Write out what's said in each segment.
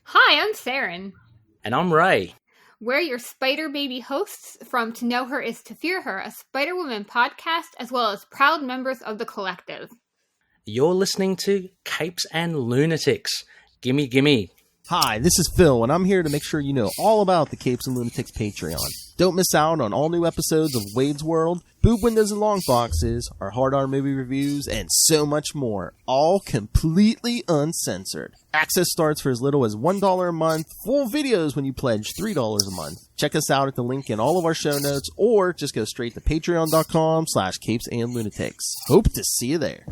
Hi, I'm Saren. And I'm Ray. We're your Spider Baby hosts from To Know Her Is to Fear Her, a Spider-Woman podcast, as well as proud members of the collective. You're listening to Capes and Lunatics. Gimme, gimme. Hi, this is Phil, and I'm here to make sure you know all about the Capes and Lunatics Patreon. Don't miss out on all new episodes of Wade's World, Boob Windows and Long Boxes, our Hard R movie reviews, and so much more, all completely uncensored. Access starts for as little as $1 a month, full videos when you pledge $3 a month. Check us out at the link in all of our show notes, or just go straight to patreon.com/capesandlunatics. Hope to see you there.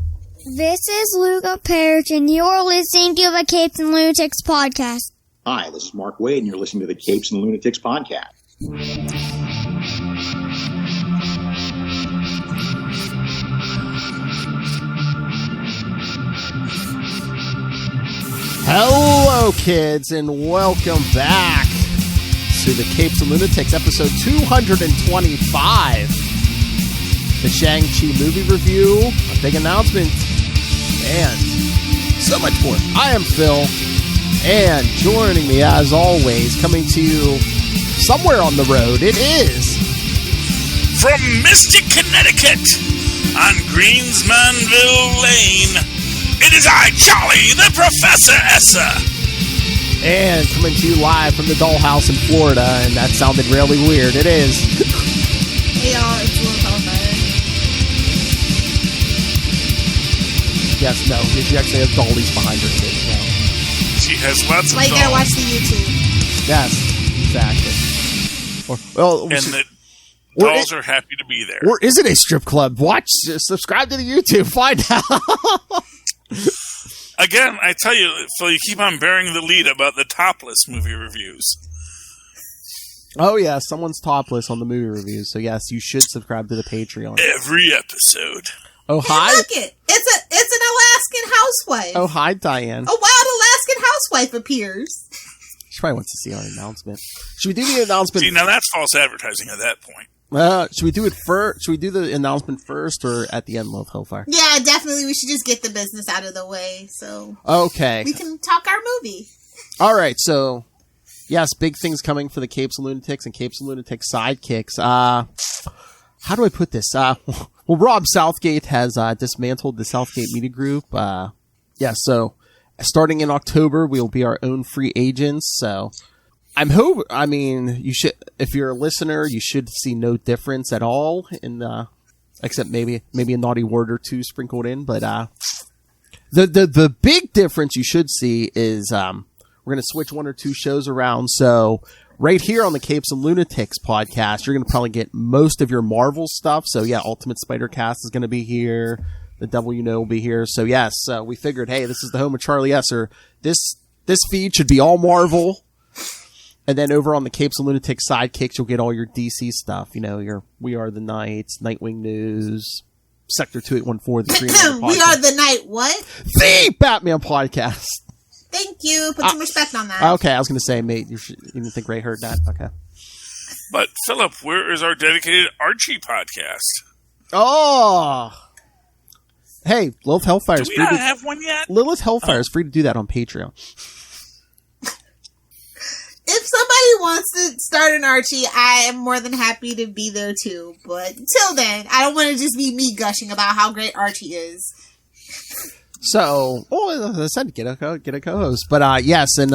This is Luca Perich, and you're listening to the Capes and Lunatics Podcast. Hi, this is Mark Wade, and you're listening to the Capes and Lunatics Podcast. Hello, kids, and welcome back to the Capes and Lunatics, episode 225. The Shang-Chi movie review, a big announcement, and so much more. I am Phil, and joining me, as always, coming to you somewhere on the road, it is... From Mystic, Connecticut, on Greensmanville Lane, it is I, Charlie, the Professor Essa. And coming to you live from the dollhouse in Florida, and that sounded really weird, it is... Hey y'all, it's Will Telephone. Yes, no, she actually has dollies behind her kids now. She has lots of Well, you gotta dolls. watch the YouTube. Yes, exactly. And the dolls are happy to be there. Or is it a strip club? Watch, subscribe to the YouTube, find out. Again, I tell you, Phil, you keep on bearing the lead about the topless movie reviews. Oh yeah, someone's topless on the movie reviews, so yes, you should subscribe to the Patreon. Every episode. Oh hi, Look it! It's an Alaskan housewife. oh hi, Diane. A wild Alaskan housewife appears. She probably wants to see our announcement. Should we do the announcement? See, now that's false advertising at that point. Should we do it first? Should we do the announcement first or at the end, Love Hellfire? Yeah, definitely. We should just get the business out of the way so Okay. we can talk our movie. All right. So, yes, big things coming for the Capes and Lunatics and Capes and Lunatics sidekicks. How do I put this? Well, Rob Southgate has dismantled the Southgate Media Group. So starting in October, we'll be our own free agents. So you should, if you're a listener, you should see no difference at all in except maybe a naughty word or two sprinkled in. But the big difference you should see is we're going to switch one or two shows around. So right here on the Capes and Lunatics podcast, you're going to probably get most of your Marvel stuff. So yeah, Ultimate Spider-Cast is going to be here. The Devil You Know will be here. So yes, we figured, hey, this is the home of Charlie Esser. This feed should be all Marvel. And then over on the Capes and Lunatics sidekicks, you'll get all your DC stuff. You know, your We Are the Knights, Nightwing News, Sector 2814, the Green Lantern We podcast. are the night what? The Batman podcast. Thank you. Put some respect on that. Okay, I was going to say, mate, you didn't think Ray heard that? Okay. But, Philip, where is our dedicated Archie podcast? Oh! Hey, Lilith Hellfire Do is we free not to... have one yet? Lilith Hellfire is free to do that on Patreon. If somebody wants to start an Archie, I am more than happy to be there too. But until then, I don't want to just be me gushing about how great Archie is. So, as I said, get a co-host. But yes, and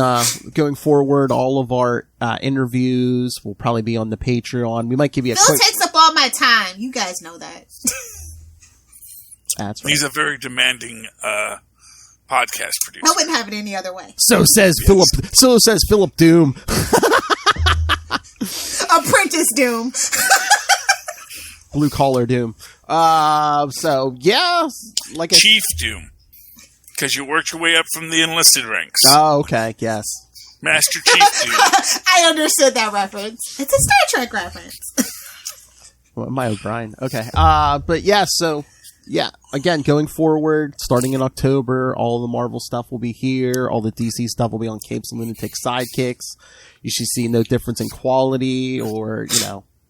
going forward, all of our interviews will probably be on the Patreon. We might give you a Phil quick... takes up all my time. You guys know that. That's right. He's a very demanding podcast producer. I wouldn't have it any other way. So says Philip Doom. Apprentice Doom. Blue Collar Doom. So, yeah. Like Chief Doom. Because you worked your way up from the enlisted ranks. Oh, okay. Yes. Master Chief Doom. I understood that reference. It's a Star Trek reference. Well, my O'Brien. Okay. But yeah, so... Yeah, again, going forward, starting in October, all the Marvel stuff will be here. All the DC stuff will be on Capes and Lunatics sidekicks. You should see no difference in quality or,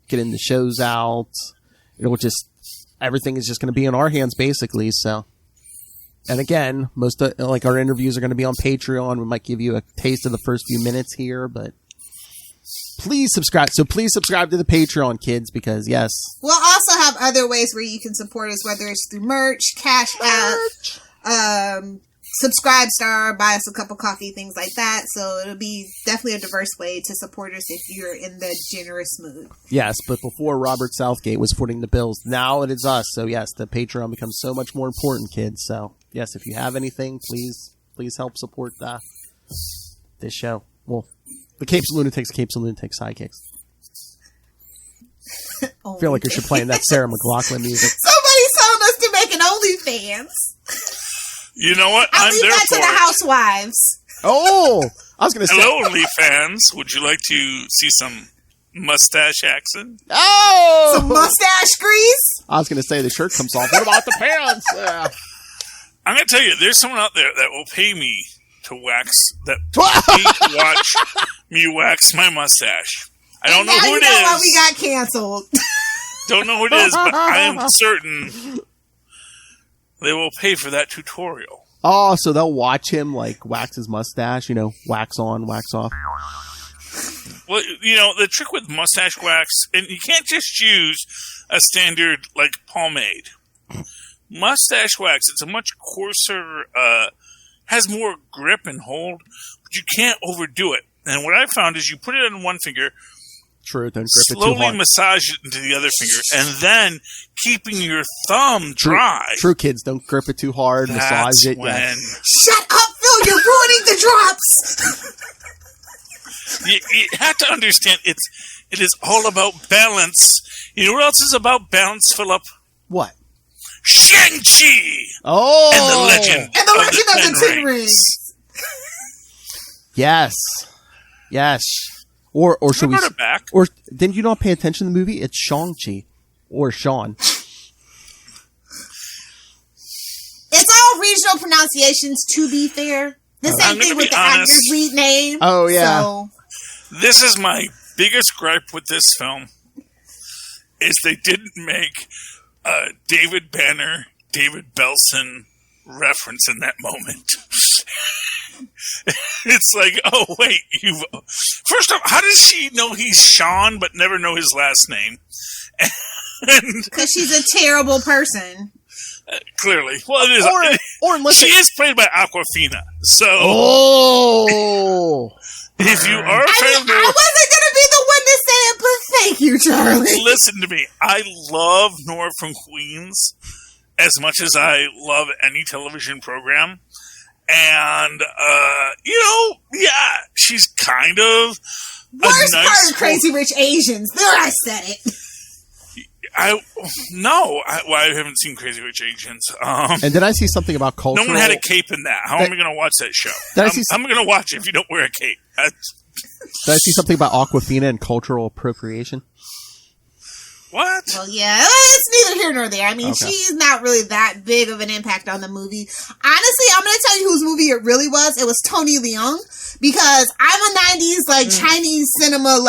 getting the shows out. It'll just, everything is just going to be in our hands, basically, so. And again, most of, like, our interviews are going to be on Patreon. We might give you a taste of the first few minutes here, but please subscribe. So please subscribe to the Patreon, kids, because yes. We'll also have other ways where you can support us, whether it's through merch, Cash App, Subscribe Star, buy us a cup of coffee, things like that. So it'll be definitely a diverse way to support us if you're in the generous mood. Yes, but before Robert Southgate was footing the bills, now it is us. So yes, the Patreon becomes so much more important, kids. So yes, if you have anything, please help support this show. Well, the Capes and Lunatics sidekicks. I feel like I should play in that Sarah McLachlan music. Somebody told us to make an OnlyFans. You know what? I'll I'm leave there that for to the it. housewives. Oh, I was going to say. Hello, OnlyFans. Would you like to see some mustache action? Oh, Some mustache grease. I was going to say the shirt comes off. What about the pants? I'm going to tell you, there's someone out there that will pay me to watch me wax my mustache. I don't know who it is. Now you know why we got canceled. Don't know who it is, but I am certain they will pay for that tutorial. Oh, so they'll watch him, like, wax his mustache, wax on, wax off. Well, the trick with mustache wax, and you can't just use a standard, like, pomade. Mustache wax, it's a much coarser, has more grip and hold, but you can't overdo it. And what I found is you put it on one finger, True, don't grip it too slowly hard. massage it into the other finger, and then keeping your thumb dry. True, kids, don't grip it too hard, massage it. When Shut up, Phil, you're ruining the drops. you have to understand, it is all about balance. You know what else is about balance, Philip? What? Shang-Chi! Oh! And the legend And the Legend of the Ten Rings. Yes. Or should we? Brought it back. Or didn't you not pay attention to the movie? It's Shang-Chi or Sean. It's all regional pronunciations, to be fair. The same thing with the actor's lead name. Oh, yeah. So. This is my biggest gripe with this film, is they didn't make David Banner, David Belson reference in that moment. It's like, oh, wait, first off, how does she know he's Sean but never know his last name? Because she's a terrible person. Clearly. Well, it is. Or unless she is played by Aquafina. So, if you are a fan of I wasn't going to be the one to say it, but thank you, Charlie. Listen to me. I love Nora from Queens as much as I love any television program. And, she's kind of worst nice part of Crazy Rich Asians. There, I said it. I haven't seen Crazy Rich Asians. and did I see something about cultural? No one had a cape in that. How am I going to watch that show? I'm going to watch it if you don't wear a cape. Did I see something about Aquafina and cultural appropriation? What? Well, yeah, it's neither here nor there. I mean, she's not really that big of an impact on the movie. Honestly, I'm going to tell you whose movie it really was. It was Tony Leung, because I'm a 90s, Chinese cinema,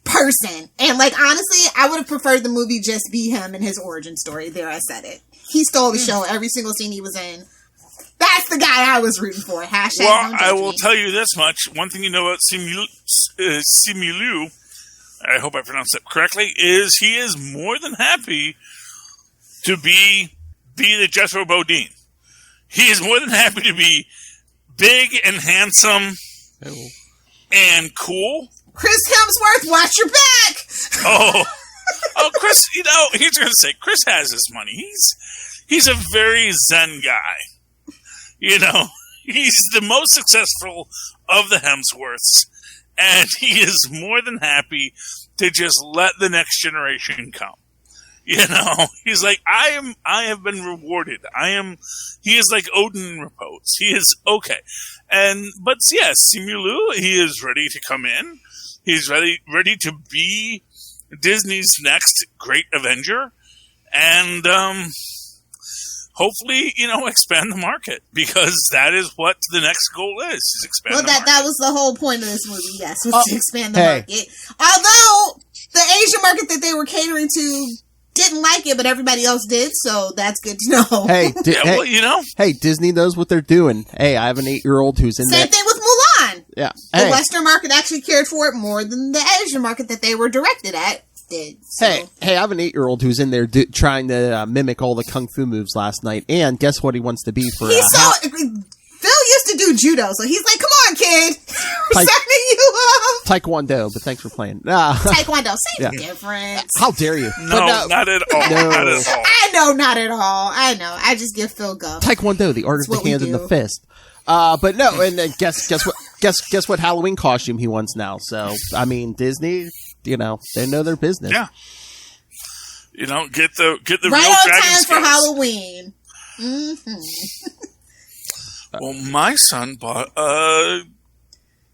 person. And, honestly, I would have preferred the movie just be him and his origin story. There, I said it. He stole the show every single scene he was in. That's the guy I was rooting for. Hashtag Well, don't I judge will me. tell you this much. One thing you know about Simu, I hope I pronounced that correctly, is he is more than happy to be the Jethro Bodine. He is more than happy to be big and handsome and cool. Chris Hemsworth, watch your back! Oh, Chris, here's what I'm going to say. Chris has this money. He's a very zen guy. He's the most successful of the Hemsworths, and he is more than happy to just let the next generation come. He's like, I have been rewarded. He is like Odin in repose. He is okay. But yes, Simu Liu, he is ready to come in. He's ready to be Disney's next great Avenger. And, hopefully, expand the market, because that is what the next goal is expand the market. That was the whole point of this movie, yes, was to expand the market. Although, the Asian market that they were catering to didn't like it, but everybody else did, so that's good to know. Hey, well, you know. Hey, Disney knows what they're doing. Hey, I have an 8-year-old who's in there. Same thing with Mulan. Yeah. The Hey, Western market actually cared for it more than the Asian market that they were directed at did. So. hey, I have an 8-year-old who's in there trying to mimic all the kung fu moves last night, and guess what he wants to be for? Phil used to do judo, so he's like, "Come on, kid, we're signing you up." Taekwondo, but thanks for playing. Taekwondo, same Yeah. difference. How dare you? No, not at all. No. Not at all. I know, not at all. I know. I just give Phil go. Taekwondo, the art of the hand and the fist. But no, and then guess what Halloween costume he wants now. So I mean, Disney, they know their business. Yeah. You know, get the Right real on dragon time for scales. Halloween. Mm-hmm. Well, my son bought a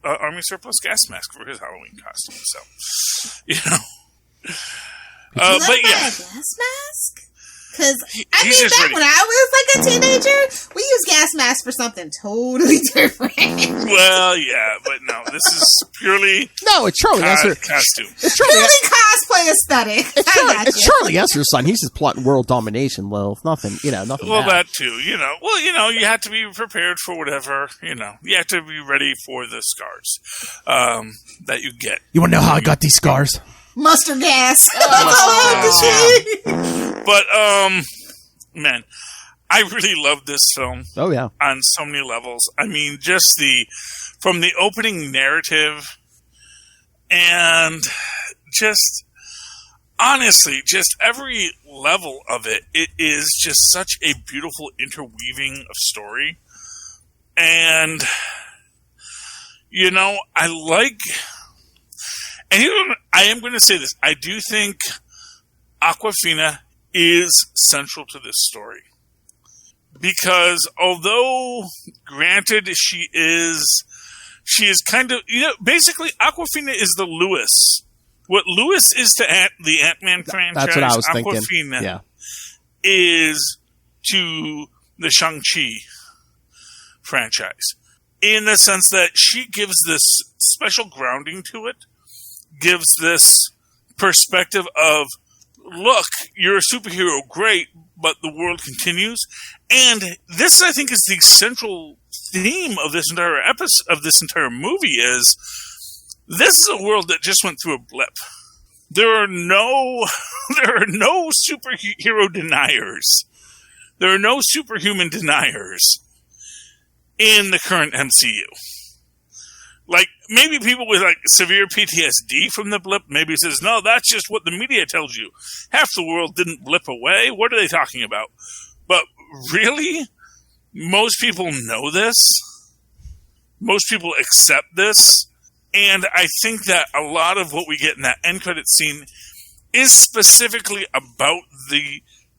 Army surplus gas mask for his Halloween costume. So, you know. But Buy yeah, a gas mask? Because, he's back just ready. when I was like a teenager, we used gas masks for something totally different. well, yeah, but no, this is purely No, it's Charlie Esser. costume. It's Charlie. Purely cosplay aesthetic. It's Charlie Esser's son. He's just plotting world domination, Lil. Nothing, nothing. Well, bad. that too, you know. Well, you have to be prepared for whatever, you know. You have to be ready for the scars that you get. You want to know how I got these scars? Mustard gas. That's all I have to say. But, man, I really love this film Oh yeah. on so many levels. I mean, just from the opening narrative and just, honestly, just every level of it, it is just such a beautiful interweaving of story. And, you know, I am going to say this. I do think Awkwafina is central to this story. Because although, granted, she is kind of, basically Awkwafina is the Lewis. What Lewis is to the Ant-Man franchise, That's what I was thinking. Awkwafina Yeah. is to the Shang-Chi franchise. In the sense that she gives this special grounding to it, gives this perspective of, look, you're a superhero, great, but the world continues. And this, I think, is the central theme of this entire episode, of this entire movie, is this is a world that just went through a blip. There are no superhero deniers. There are no superhuman deniers in the current MCU. Like, maybe people with, severe PTSD from the blip maybe says, no, that's just what the media tells you. Half the world didn't blip away. What are they talking about? But really? Most people know this. Most people accept this. And I think that a lot of what we get in that end credit scene is specifically about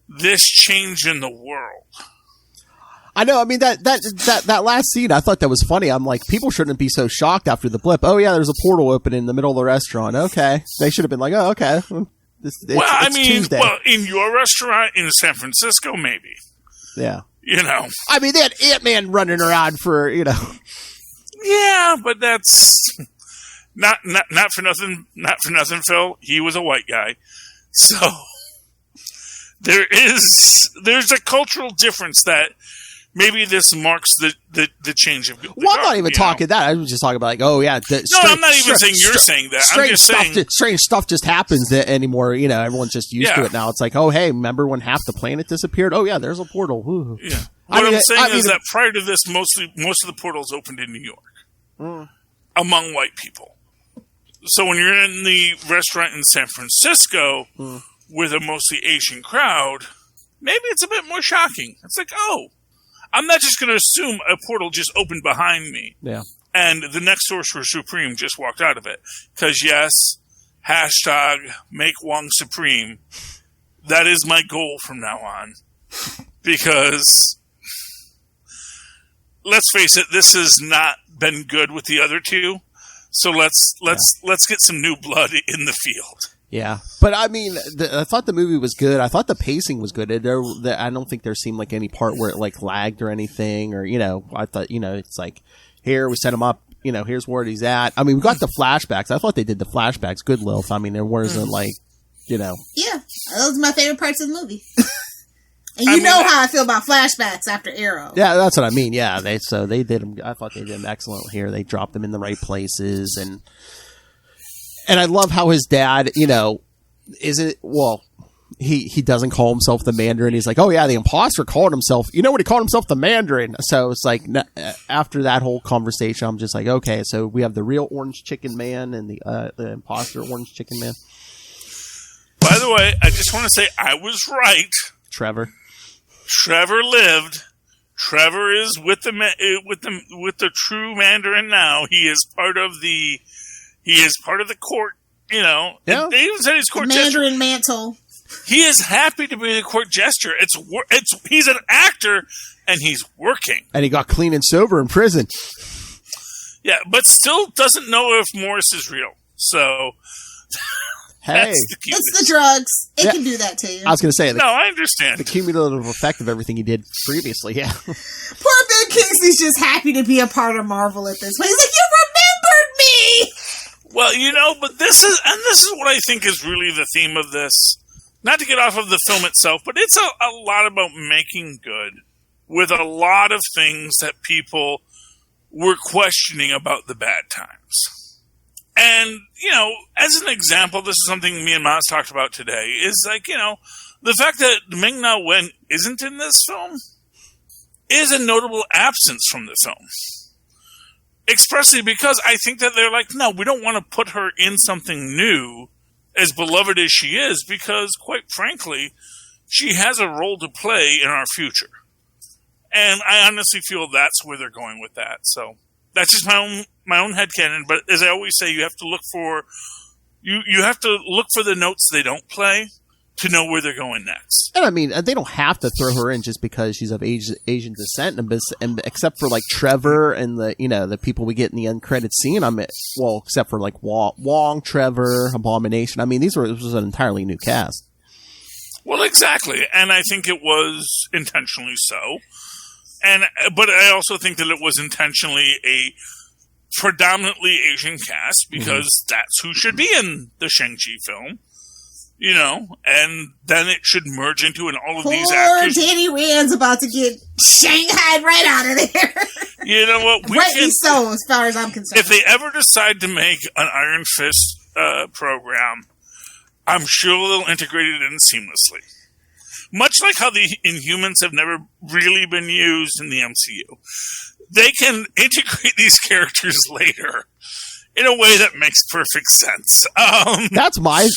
this change in the world. I know. I mean, that last scene, I thought that was funny. I'm like, people shouldn't be so shocked after the blip. Oh yeah, there's a portal open in the middle of the restaurant. Okay, they should have been like, oh okay. It's Tuesday. In your restaurant in San Francisco, maybe. Yeah. You know. I mean, they had Ant-Man running around for Yeah, but that's not for nothing. Not for nothing, Phil. He was a white guy, so there's a cultural difference that. Maybe this marks the change of. Well, I'm not even talking that. I was just talking about I'm not even saying you're saying that. I'm just saying strange stuff just happens anymore. Everyone's just used to it now. It's like, oh, hey, remember when half the planet disappeared? Oh yeah, there's a portal. Ooh. Yeah. What I'm saying is that prior to this, most of the portals opened in New York among white people. So when you're in the restaurant in San Francisco with a mostly Asian crowd, maybe it's a bit more shocking. It's like, oh. I'm not just going to assume a portal just opened behind me. Yeah. And the next Sorcerer Supreme just walked out of it. Because, yes, hashtag make Wong Supreme. That is my goal from now on. Because, let's face it, this has not been good with the other two. So let's get some new blood in the field. Yeah, but I mean, I thought the movie was good. I thought the pacing was good. I don't think there seemed like any part where it lagged or anything. Or I thought it's like here we set him up. Here's where he's at. I mean, we got the flashbacks. I thought they did the flashbacks good, Lilith. I mean, there wasn't Yeah, those are my favorite parts of the movie. And you know how I feel about flashbacks after Arrow. Yeah, that's what I mean. Yeah, they did them. I thought they did them excellent here. They dropped them in the right places, and I love how his dad, he doesn't call himself the Mandarin. He's like, oh yeah, the imposter called himself. You know what he called himself? The Mandarin. So it's like after that whole conversation, I'm just like, okay, so we have the real Orange Chicken Man and the imposter Orange Chicken Man. By the way, I just want to say I was right. Trevor lived. Trevor is with the true Mandarin now. He is part of the court. Yeah. They even said he's court Mandarin jester. mantle. He is happy to be the court jester. He's an actor and he's working. And he got clean and sober in prison. Yeah, but still doesn't know if Morris is real. So. Hey, it's the drugs. It can do that to you. I was going to say, I understand the cumulative effect of everything he did previously. Yeah. Poor Ben Kingsley's just happy to be a part of Marvel at this point. He's like, you remembered me. Well, but this is what I think is really the theme of this. Not to get off of the film itself, but it's a lot about making good with a lot of things that people were questioning about the bad times. And, as an example, this is something me and Maz talked about today, is like, the fact that Ming-Na Wen isn't in this film is a notable absence from the film. Expressly because I think that they're like, no, we don't want to put her in something new, as beloved as she is, because, quite frankly, she has a role to play in our future. And I honestly feel that's where they're going with that, so... That's just my own headcanon, but as I always say, you have to look for the notes they don't play to know where they're going next. And I mean, they don't have to throw her in just because she's of Asian descent, and except for like Trevor and the people we get in the end credits scene. Except for like Wong, Trevor, Abomination. I mean, this was an entirely new cast. Well, exactly, and I think it was intentionally so. But I also think that it was intentionally a predominantly Asian cast because that's who should be in the Shang-Chi film, and then it should merge into all of these actors. Poor Danny Rand's about to get shanghaied right out of there. You know what? Rightly so, as far as I'm concerned. If they ever decide to make an Iron Fist program, I'm sure they'll integrate it in seamlessly. Much like how the Inhumans have never really been used in the MCU. They can integrate these characters later in a way that makes perfect sense. That's my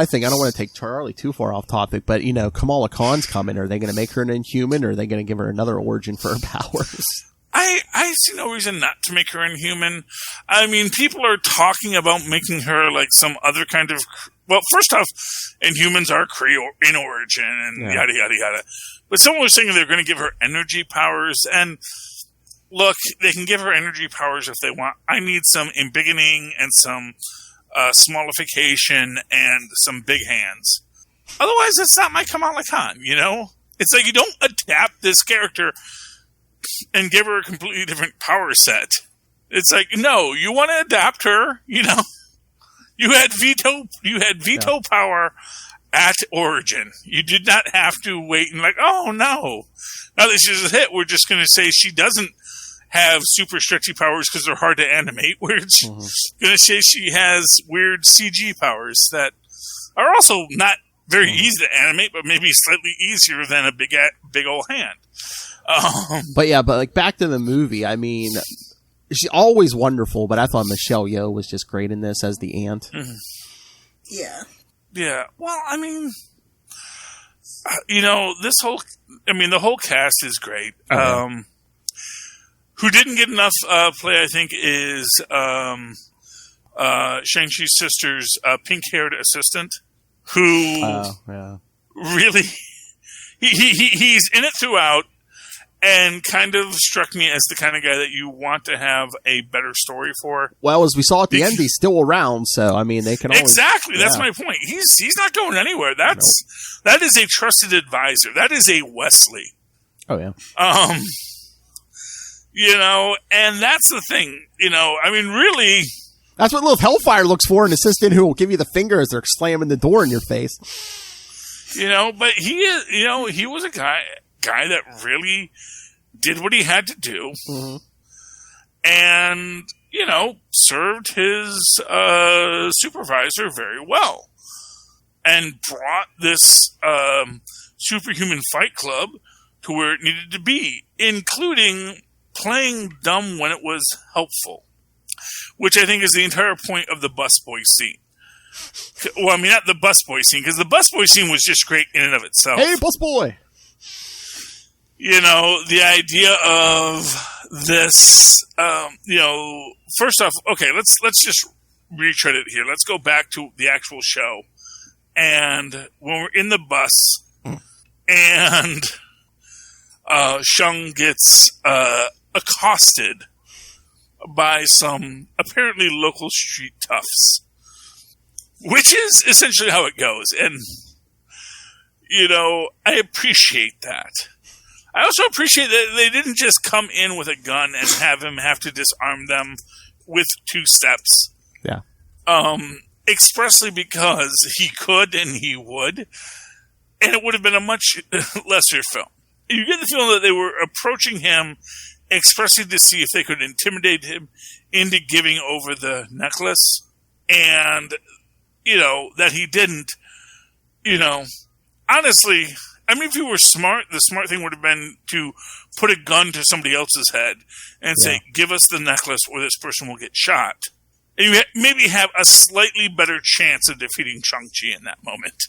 thing. I don't want to take Charlie too far off topic, but Kamala Khan's coming. Are they going to make her an Inhuman, or are they going to give her another origin for her powers? I see no reason not to make her Inhuman. I mean, people are talking about making her like some other kind of... Well, first off, Inhumans are Kree in origin and yada, yada, yada. But someone was saying they're going to give her energy powers. And look, they can give her energy powers if they want. I need some embiggening and some smallification and some big hands. Otherwise, it's not my Kamala Khan, It's like you don't adapt this character and give her a completely different power set. It's like, no, you want to adapt her, You had veto power at origin. You did not have to wait and oh no. Now that she's a hit, we're just going to say she doesn't have super stretchy powers because they're hard to animate. We're going to say she has weird CG powers that are also not very easy to animate, but maybe slightly easier than a big old hand. But back to the movie. I mean, she's always wonderful, but I thought Michelle Yeoh was just great in this as the aunt. Mm-hmm. Yeah. Yeah. Well, I mean, the whole cast is great. Mm-hmm. Who didn't get enough play, I think, is Shang-Chi's sister's pink-haired assistant, who really he's in it throughout. And kind of struck me as the kind of guy that you want to have a better story for. Well, as we saw at the end, he's still around, so I mean, they can always... Exactly, that's my point. He's not going anywhere. That is a trusted advisor. That is a Wesley. Oh yeah. And that's the thing. I mean, really. That's what Lilith Hellfire looks for, an assistant who will give you the finger as they're slamming the door in your face. But he is, he was a guy that really did what he had to do. Mm-hmm. And, served his supervisor very well. And brought this superhuman fight club to where it needed to be, including playing dumb when it was helpful. Which I think is the entire point of the busboy scene. Well, I mean, not the busboy scene, because the busboy scene was just great in and of itself. Hey, busboy! The idea of this, first off, okay, let's just retread it here. Let's go back to the actual show. And when we're in the bus, and Shang gets accosted by some apparently local street toughs, which is essentially how it goes. And, I appreciate that. I also appreciate that they didn't just come in with a gun and have him have to disarm them with 2 steps. Yeah. Expressly because he could and he would. And it would have been a much lesser film. You get the feeling that they were approaching him expressly to see if they could intimidate him into giving over the necklace. And, that he didn't, honestly, I mean, if you were smart, the smart thing would have been to put a gun to somebody else's head and say, give us the necklace or this person will get shot. And you maybe have a slightly better chance of defeating Shang-Chi in that moment.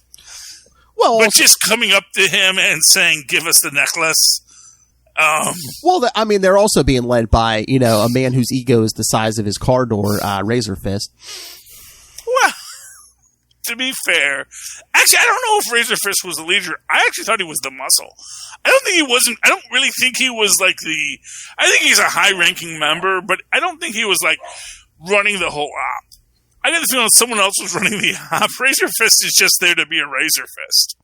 Well, but just coming up to him and saying, give us the necklace. They're also being led by, a man whose ego is the size of his car door, Razor Fist. Well, to be fair, actually, I don't know if Razor Fist was the leader. I actually thought he was the muscle. I don't really think he was like I think he's a high-ranking member, but I don't think he was like running the whole op. I get the feeling someone else was running the op. Razor Fist is just there to be a Razor Fist.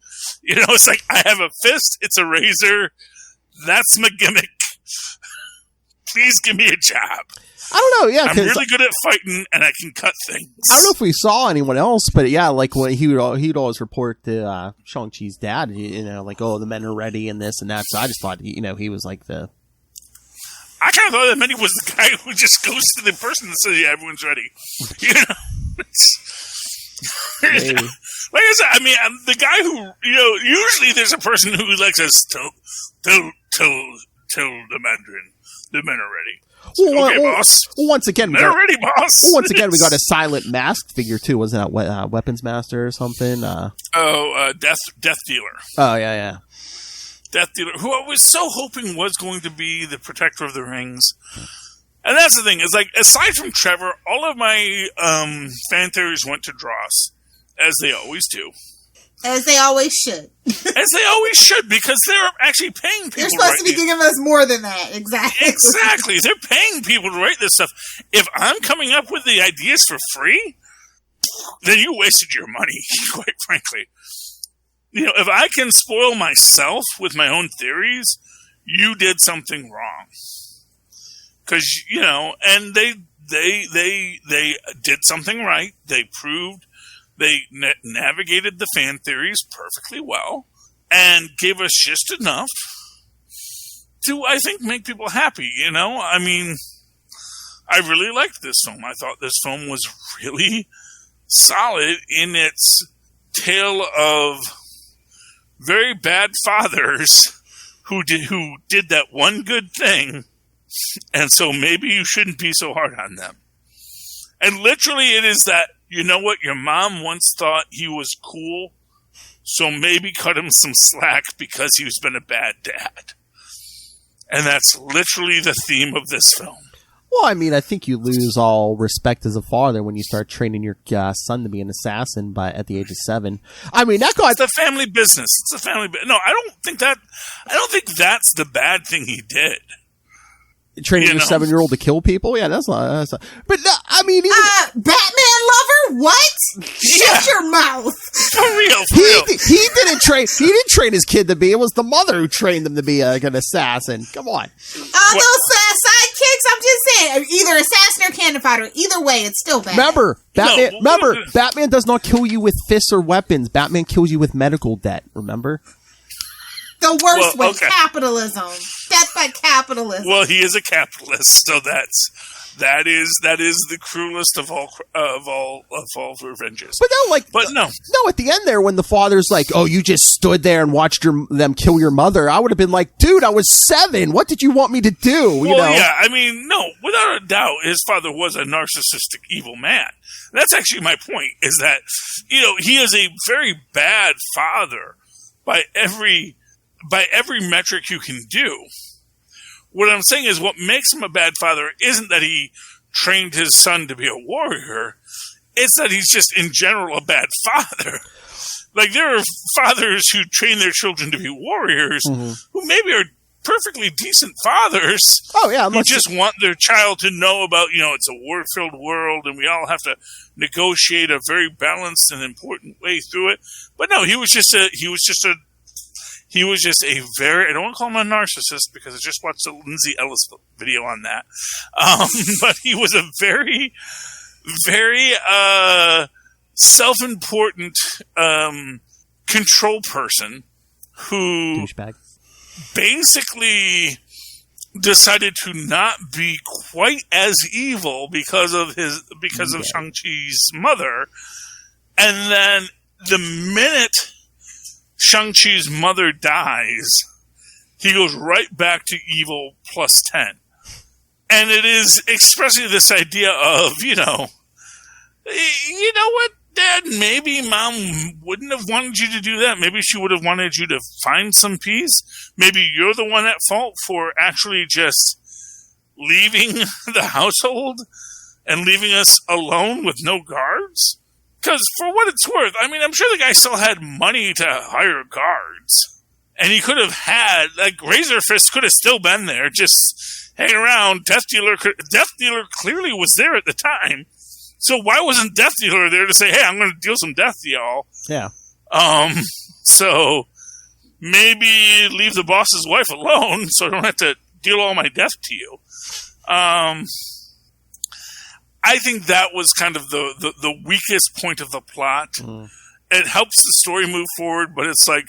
It's like, I have a fist, it's a razor, that's my gimmick. Please give me a job. I don't know, yeah. I'm really good at fighting, and I can cut things. I don't know if we saw anyone else, but yeah, like when he'd always report to Shang-Chi's dad, the men are ready and this and that. So I just thought, he was like the... I kind of thought that meant he was the guy who just goes to the person and says, yeah, everyone's ready. Like I said, I mean, the guy who, usually there's a person who says, tell the Mandarin, the men are ready. Okay, boss. Once again, men are ready, boss. Once again, we got a silent masked figure too. Wasn't that Weapons Master or something? Death Dealer. Oh yeah. Death Dealer, who I was so hoping was going to be the Protector of the Rings. And that's the thing, is like, aside from Trevor, all of my fan theories went to Dross, as they always do. As they always should. As they always should, because they're actually paying people. They're supposed to be giving us more than that. Exactly. Exactly. They're paying people to write this stuff. If I'm coming up with the ideas for free, then you wasted your money, quite frankly. If I can spoil myself with my own theories, you did something wrong. Because, and they did something right. They proved they navigated the fan theories perfectly well and gave us just enough to, I think, make people happy, I mean, I really liked this film. I thought this film was really solid in its tale of very bad fathers who did that one good thing, and so maybe you shouldn't be so hard on them. And literally it is that, your mom once thought he was cool, so maybe cut him some slack because he's been a bad dad. And that's literally the theme of this film. Well, I mean, I think you lose all respect as a father when you start training your son to be an assassin at the age of 7. I mean, that guy... It's a family business. It's a family business. No, I don't think that's the bad thing he did. Training your 7-year-old to kill people? Yeah, that's not... But, no, I mean... Batman lover? What? Shut your mouth. For real. He didn't train his kid to be. It was the mother who trained him to be an assassin. Come on. Those sidekicks, Lunatics, I'm just saying, either assassin or cannon fodder. Either way, it's still bad. Remember, Batman does not kill you with fists or weapons. Batman kills you with medical debt. Remember? The worst way, capitalism. Death by capitalism. Well, he is a capitalist, so that is the cruelest of all revenges. But no, at the end there, when the father's like, "Oh, you just stood there and watched them kill your mother," I would have been like, "Dude, I was 7. What did you want me to do?" Yeah, I mean, no, without a doubt, his father was a narcissistic, evil man. That's actually my point. Is that he is a very bad father by every metric you can do. What I'm saying is what makes him a bad father isn't that he trained his son to be a warrior. It's that he's just, in general, a bad father. Like, there are fathers who train their children to be warriors who maybe are perfectly decent fathers. Oh, yeah. Who just want their child to know about, it's a war-filled world and we all have to negotiate a very balanced and important way through it. But no, he was just a very, I don't want to call him a narcissist because I just watched a Lindsay Ellis video on that. But he was a very, very self-important control person who douchebag basically decided to not be quite as evil because of Shang-Chi's mother. And then the minute Shang-Chi's mother dies, he goes right back to evil plus 10. And it is expressing this idea of, you know what, Dad, maybe Mom wouldn't have wanted you to do that. Maybe she would have wanted you to find some peace. Maybe you're the one at fault for actually just leaving the household and leaving us alone with no guards. Because for what it's worth, I mean, I'm sure the guy still had money to hire guards. And he could have had, like, Razor Fist could have still been there, just hanging around. Death Dealer clearly was there at the time. So why wasn't Death Dealer there to say, hey, I'm going to deal some death to y'all? Yeah. So maybe leave the boss's wife alone so I don't have to deal all my death to you. I think that was kind of the weakest point of the plot. It helps the story move forward, but it's like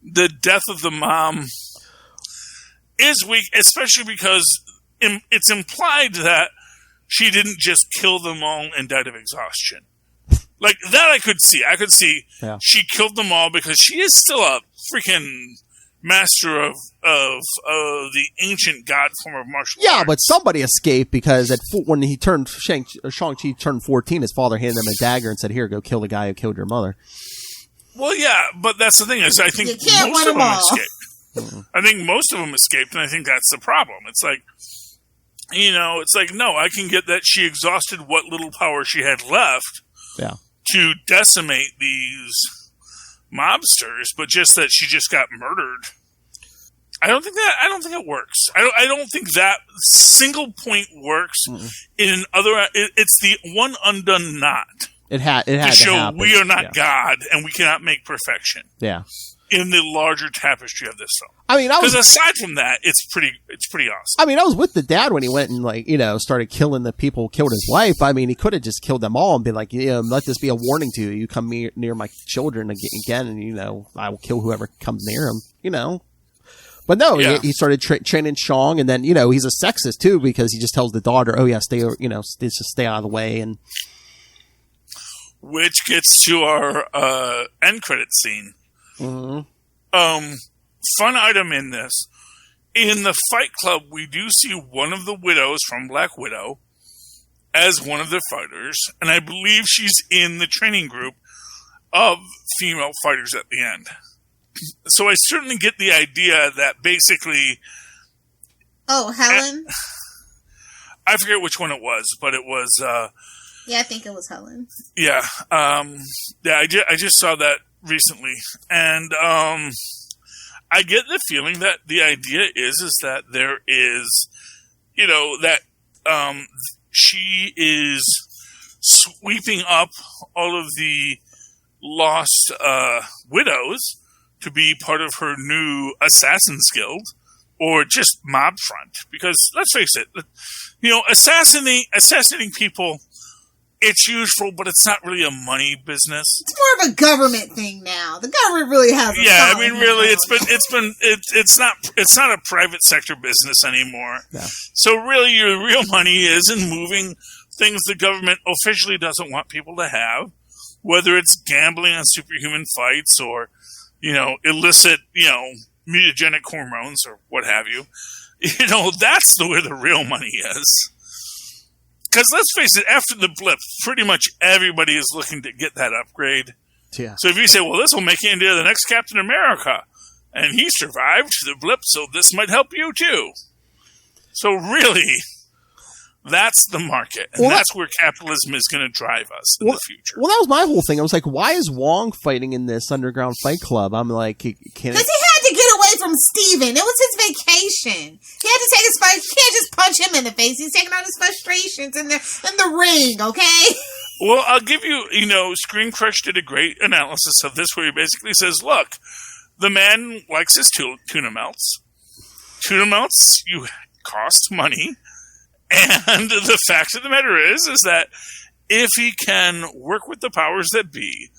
the death of the mom is weak, especially because it's implied that she didn't just kill them all and died of exhaustion. Like, that I could see. I could see she killed them all because she is still a freaking master of the ancient god form of martial arts. Yeah, but somebody escaped because when he turned Shang-Chi turned 14, his father handed him a dagger and said, here, go kill the guy who killed your mother. Well, yeah, but that's the thing is I think most of them escaped. I think most of them escaped, and I think that's the problem. It's like, no, I can get that she exhausted what little power she had left to decimate these mobsters, but just that she just got murdered. I don't think it works. I don't think that single point works. In other, it's the one undone knot. It had to show happen. We are not God and we cannot make perfection. Yeah. In the larger tapestry of this film. I mean, because aside from that, it's pretty awesome. I mean, I was with the dad when he went and started killing the people who killed his wife. I mean, he could have just killed them all and been like, let this be a warning to you. You come near my children again, and I will kill whoever comes near him. But no, he started training Shang, and then he's a sexist too because he just tells the daughter, oh yeah, just stay out of the way, and which gets to our end credit scene. Fun item in this. In the Fight Club, we do see one of the widows from Black Widow as one of the fighters, and I believe she's in the training group of female fighters at the end. So I certainly get the idea that basically... Oh, Helen? I forget which one it was, but it was... yeah, I think it was Helen. Yeah. I just saw that recently, and I get the feeling that the idea is that there is, that she is sweeping up all of the lost widows to be part of her new Assassin's Guild, or just mob front. Because let's face it, assassinating people, it's useful, but it's not really a money business. It's more of a government thing now. The government really has. Really, it's not a private sector business anymore. Yeah. So really, your real money is in moving things the government officially doesn't want people to have, whether it's gambling on superhuman fights or, illicit, mutagenic hormones or what have you. That's where the real money is. Because let's face it, after the blip, pretty much everybody is looking to get that upgrade. Yeah. So if you say, well, this will make you into the next Captain America, and he survived the blip, so this might help you too. So really, that's the market. And that's where capitalism is going to drive us in the future. Well, that was my whole thing. I was like, why is Wong fighting in this underground fight club? I'm like, because he had to get away from Steven. It was his vacation. He had to take his fight. You can't just punch him in the face. He's taking out his frustrations in the ring, okay? Well, I'll give you, Screen Crush did a great analysis of this where he basically says, look, the man likes his tuna melts. Tuna melts, cost money. And the fact of the matter is that if he can work with the powers that be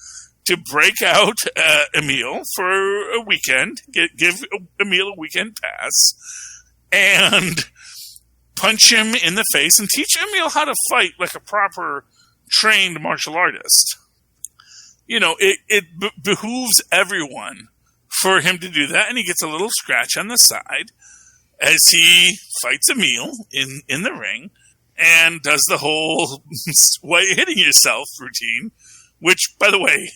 to break out Emil for a weekend, give Emil a weekend pass, and punch him in the face and teach Emil how to fight like a proper trained martial artist, it behooves everyone for him to do that, and he gets a little scratch on the side as he fights Emil in the ring and does the whole why you're hitting yourself routine, which, by the way,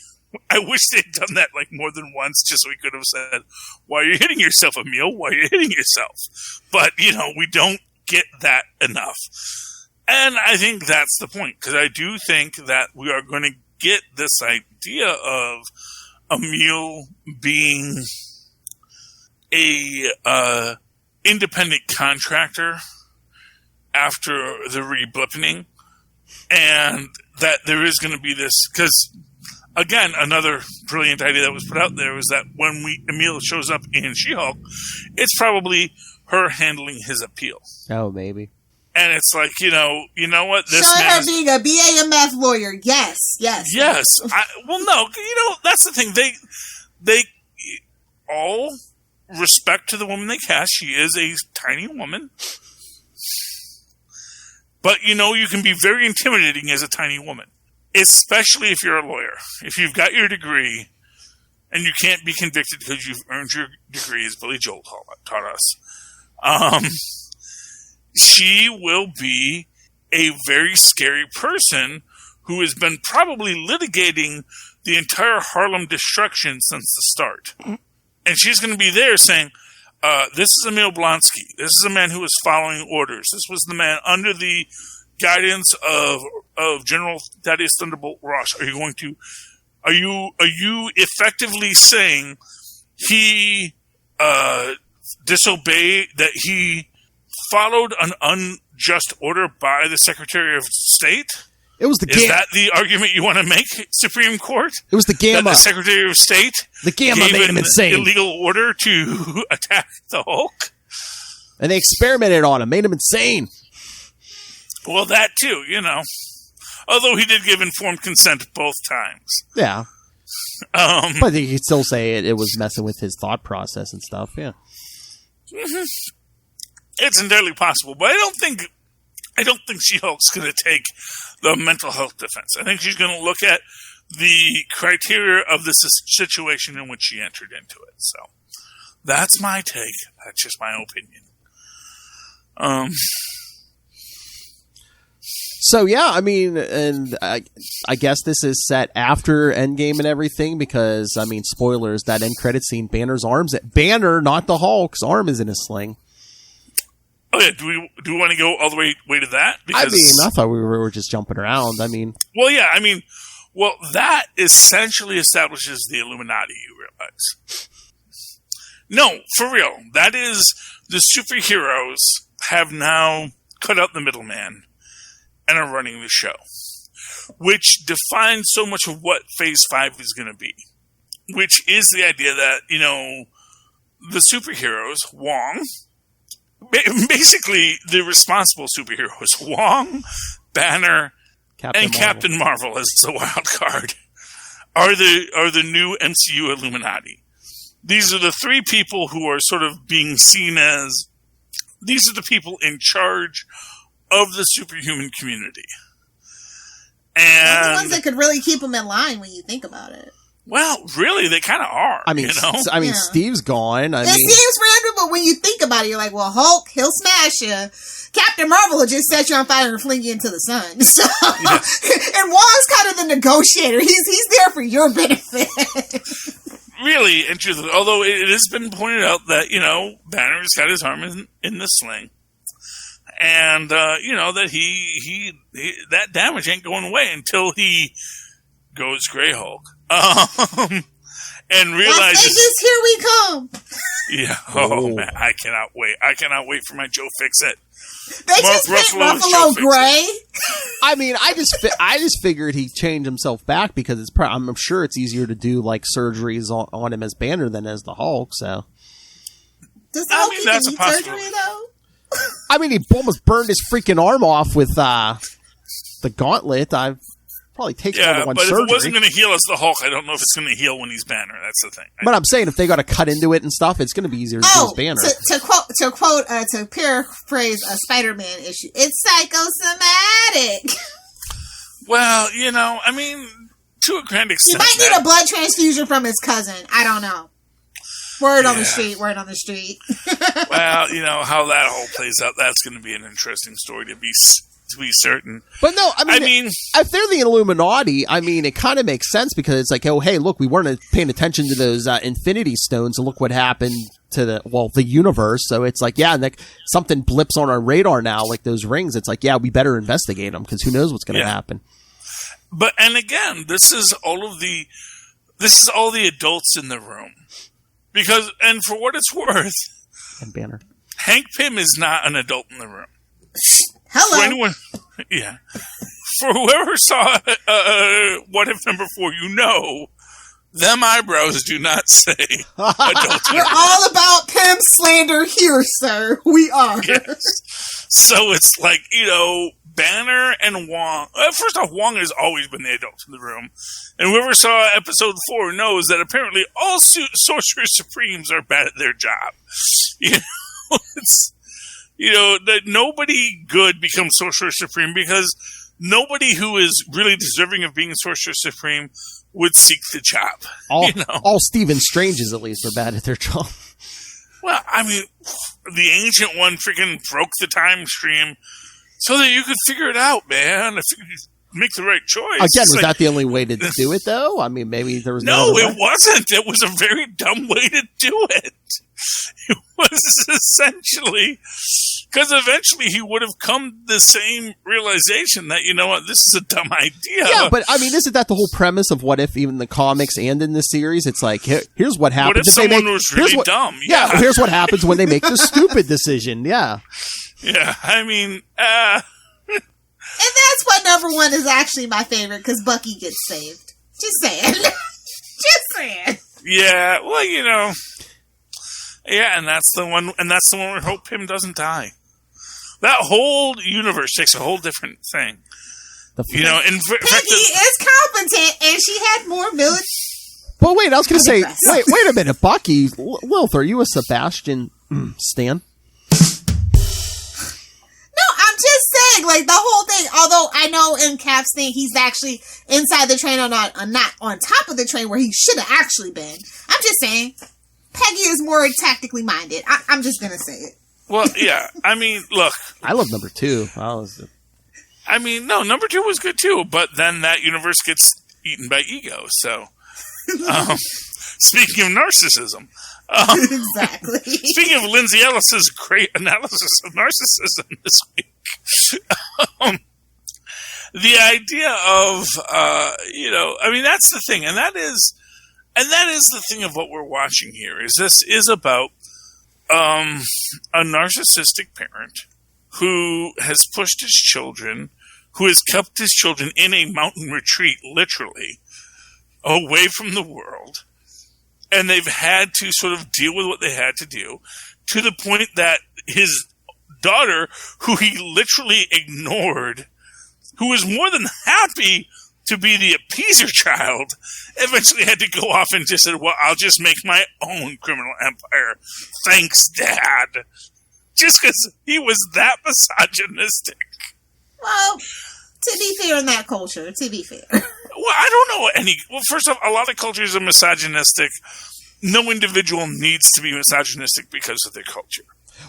I wish they'd done that like more than once just so we could have said, why are you hitting yourself, Emil? Why are you hitting yourself? But, we don't get that enough. And I think that's the point, because I do think that we are going to get this idea of Emil being a independent contractor after the re-blippening, and that there is going to be this, because again, another brilliant idea that was put out there was that when Emil shows up in She-Hulk, it's probably her handling his appeal. Oh, maybe. And it's like, you know what? This Show man her being a BAMF lawyer. Yes. No, that's the thing. They all respect to the woman they cast. She is a tiny woman. But, you can be very intimidating as a tiny woman. Especially if you're a lawyer. If you've got your degree and you can't be convicted because you've earned your degree, as Billy Joel taught us. She will be a very scary person who has been probably litigating the entire Harlem destruction since the start. And she's going to be there saying, this is Emil Blonsky. This is a man who was following orders. This was the man under the guidance of General Thaddeus Thunderbolt Ross. Are you effectively saying he disobeyed, that he followed an unjust order by the Secretary of State? It was the Is that the argument you want to make, Supreme Court? It was the Gamma. That the Secretary of State The Gamma gave made him an illegal illegal order to attack the Hulk? And they experimented on him, made him insane. Well, that too, Although he did give informed consent both times. Yeah. But you could still say it was messing with his thought process and stuff, yeah. Mm-hmm. It's entirely possible, but I don't think She-Hulk's going to take the mental health defense. I think she's going to look at the criteria of the situation in which she entered into it. So that's my take. That's just my opinion. So yeah, I mean, and I guess this is set after Endgame and everything because, I mean, spoilers, that end credit scene, Banner's arms, Banner, not the Hulk's arm is in a sling. Oh yeah, do we want to go all the way to that? Because, I thought we were just jumping around. Well, that essentially establishes the Illuminati, you realize. No, for real. That is, the superheroes have now cut out the middleman and are running the show, which defines so much of what Phase 5 is going to be, which is the idea that, the superheroes, Wong, basically, the responsible superheroes, Wong, Banner, Captain and Marvel. Captain Marvel as the wild card, are the new MCU Illuminati. These are the three people who are sort of being seen as, these are the people in charge of the superhuman community. They're the And, ones that could really keep them in line when you think about it. well, really, they kind of are. I mean, Yeah. Steve's gone. It seems random, but when you think about it, you're like, well, Hulk, he'll smash you. Captain Marvel will just set you on fire and fling you into the sun. So, and Wong's kind of the negotiator. He's there for your benefit. Really interesting. Although it has been pointed out that, Banner's got his arm in the sling. And, that he that damage ain't going away until he goes Grey Hulk. And realizes, Los Angeles, here we come. yeah, man, I cannot wait. I cannot wait for my Joe Fix-It. They just paint Ruffalo's Ruffalo Joe gray. I mean, I just figured he'd change himself back because I'm sure it's easier to do like surgeries on him as Banner than as the Hulk. So, Does the Hulk even that's a need possibility. surgery though? I mean, he almost burned his freaking arm off with the gauntlet. I've probably taken more Yeah, than one but surgery. if it wasn't going to heal as the Hulk, I don't know if it's going to heal when he's Banner. That's the thing. But I'm saying if they got to cut into it and stuff, it's going to be easier to do as Banner. To paraphrase a Spider-Man issue, it's psychosomatic. Well, I mean, to a grand He extent. might need a blood transfusion from his cousin. I don't know. Word on the street. Well, how that whole plays out, that's going to be an interesting story to be certain. But no, I mean, if they're the Illuminati, I mean, it kind of makes sense because it's like, oh, hey, look, we weren't paying attention to those Infinity Stones, and look what happened to the universe. So it's like, yeah, and like something blips on our radar now, like those rings. It's like, yeah, we better investigate them because who knows what's going to happen. But, and again, this is all the adults in the room. Because, and for what it's worth, And Banner. Hank Pym is not an adult in the room. Hello. For anyone, yeah. For whoever saw What If number 4, them eyebrows do not say adult. We're all about Pym slander here, sir. We are. Yes. So it's like, Banner and Wong. First off, Wong has always been the adult in the room. And whoever saw episode 4 knows that apparently all Sorcerer Supremes are bad at their job. That nobody good becomes Sorcerer Supreme because nobody who is really deserving of being Sorcerer Supreme would seek the job. All Stephen Stranges, at least, are bad at their job. Well, I mean, the Ancient One freaking broke the time stream so that you could figure it out, man. If you make the right choice. Again, was that the only way to do it, though? I mean, maybe there was no, other way. it wasn't. It was a very dumb way to do it. It was essentially because eventually he would have come to the same realization that, this is a dumb idea. Yeah, but I mean, isn't that the whole premise of What If, even in the comics and in this series? It's like, here's what happens if someone was really dumb? Yeah, here's what happens when they make the stupid decision. Yeah. Yeah, I mean, And that's why number 1 is actually my favorite, because Bucky gets saved. Just saying. Just saying. yeah, well, yeah, and that's the one where I hope Pym doesn't die. That whole universe takes a whole different thing. In fact, Peggy is competent, and she had more military. But wait, I was going to say, wait a minute, Bucky, Lilith, are you a Sebastian stan? I'm just saying, like, the whole thing, although I know in Cap's thing, he's actually inside the train or not on top of the train where he should have actually been. I'm just saying, Peggy is more tactically minded. I'm just going to say it. well, yeah, I mean, look. I love number 2. I mean, no, number 2 was good too, but then that universe gets eaten by ego, so. Speaking of narcissism. Exactly. Speaking of Lindsay Ellis's great analysis of narcissism this week. The idea of, I mean, that's the thing, and that is the thing of what we're watching here, is this is about a narcissistic parent who has pushed his children, who has kept his children in a mountain retreat, literally, away from the world, and they've had to sort of deal with what they had to do, to the point that his daughter, who he literally ignored, who was more than happy to be the appeaser child, eventually had to go off and just said, well, I'll just make my own criminal empire. Thanks, Dad. Just because he was that misogynistic. Well, to be fair in that culture, to be fair. Well, I don't know any... Well, first off, a lot of cultures are misogynistic. No individual needs to be misogynistic because of their culture.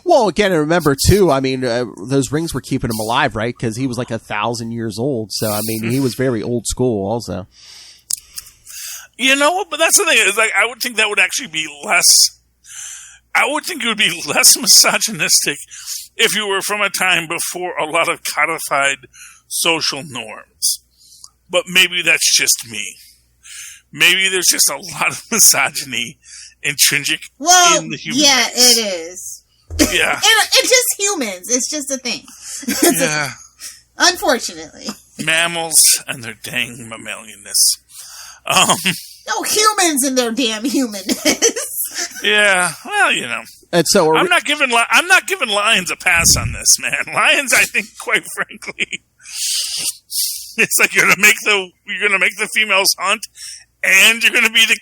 Well, again, and remember, too, I mean, those rings were keeping him alive, right? Because he was like 1,000 years old. So, I mean, he was very old school also. You know, but that's the thing. Is like, I would think that would actually be less... I would think it would be less misogynistic if you were from a time before a lot of codified social norms. But maybe that's just me. Maybe there's just a lot of misogyny intrinsic in the human race. It is. Yeah. It's just humans. It's just a thing. Unfortunately. Mammals and their dang mammalianness. No, humans and their damn humanness. Yeah, well, you know. And so I'm not giving lions a pass on this, man. Lions, I think, quite frankly, it's like you're gonna make the females hunt, and you're gonna be the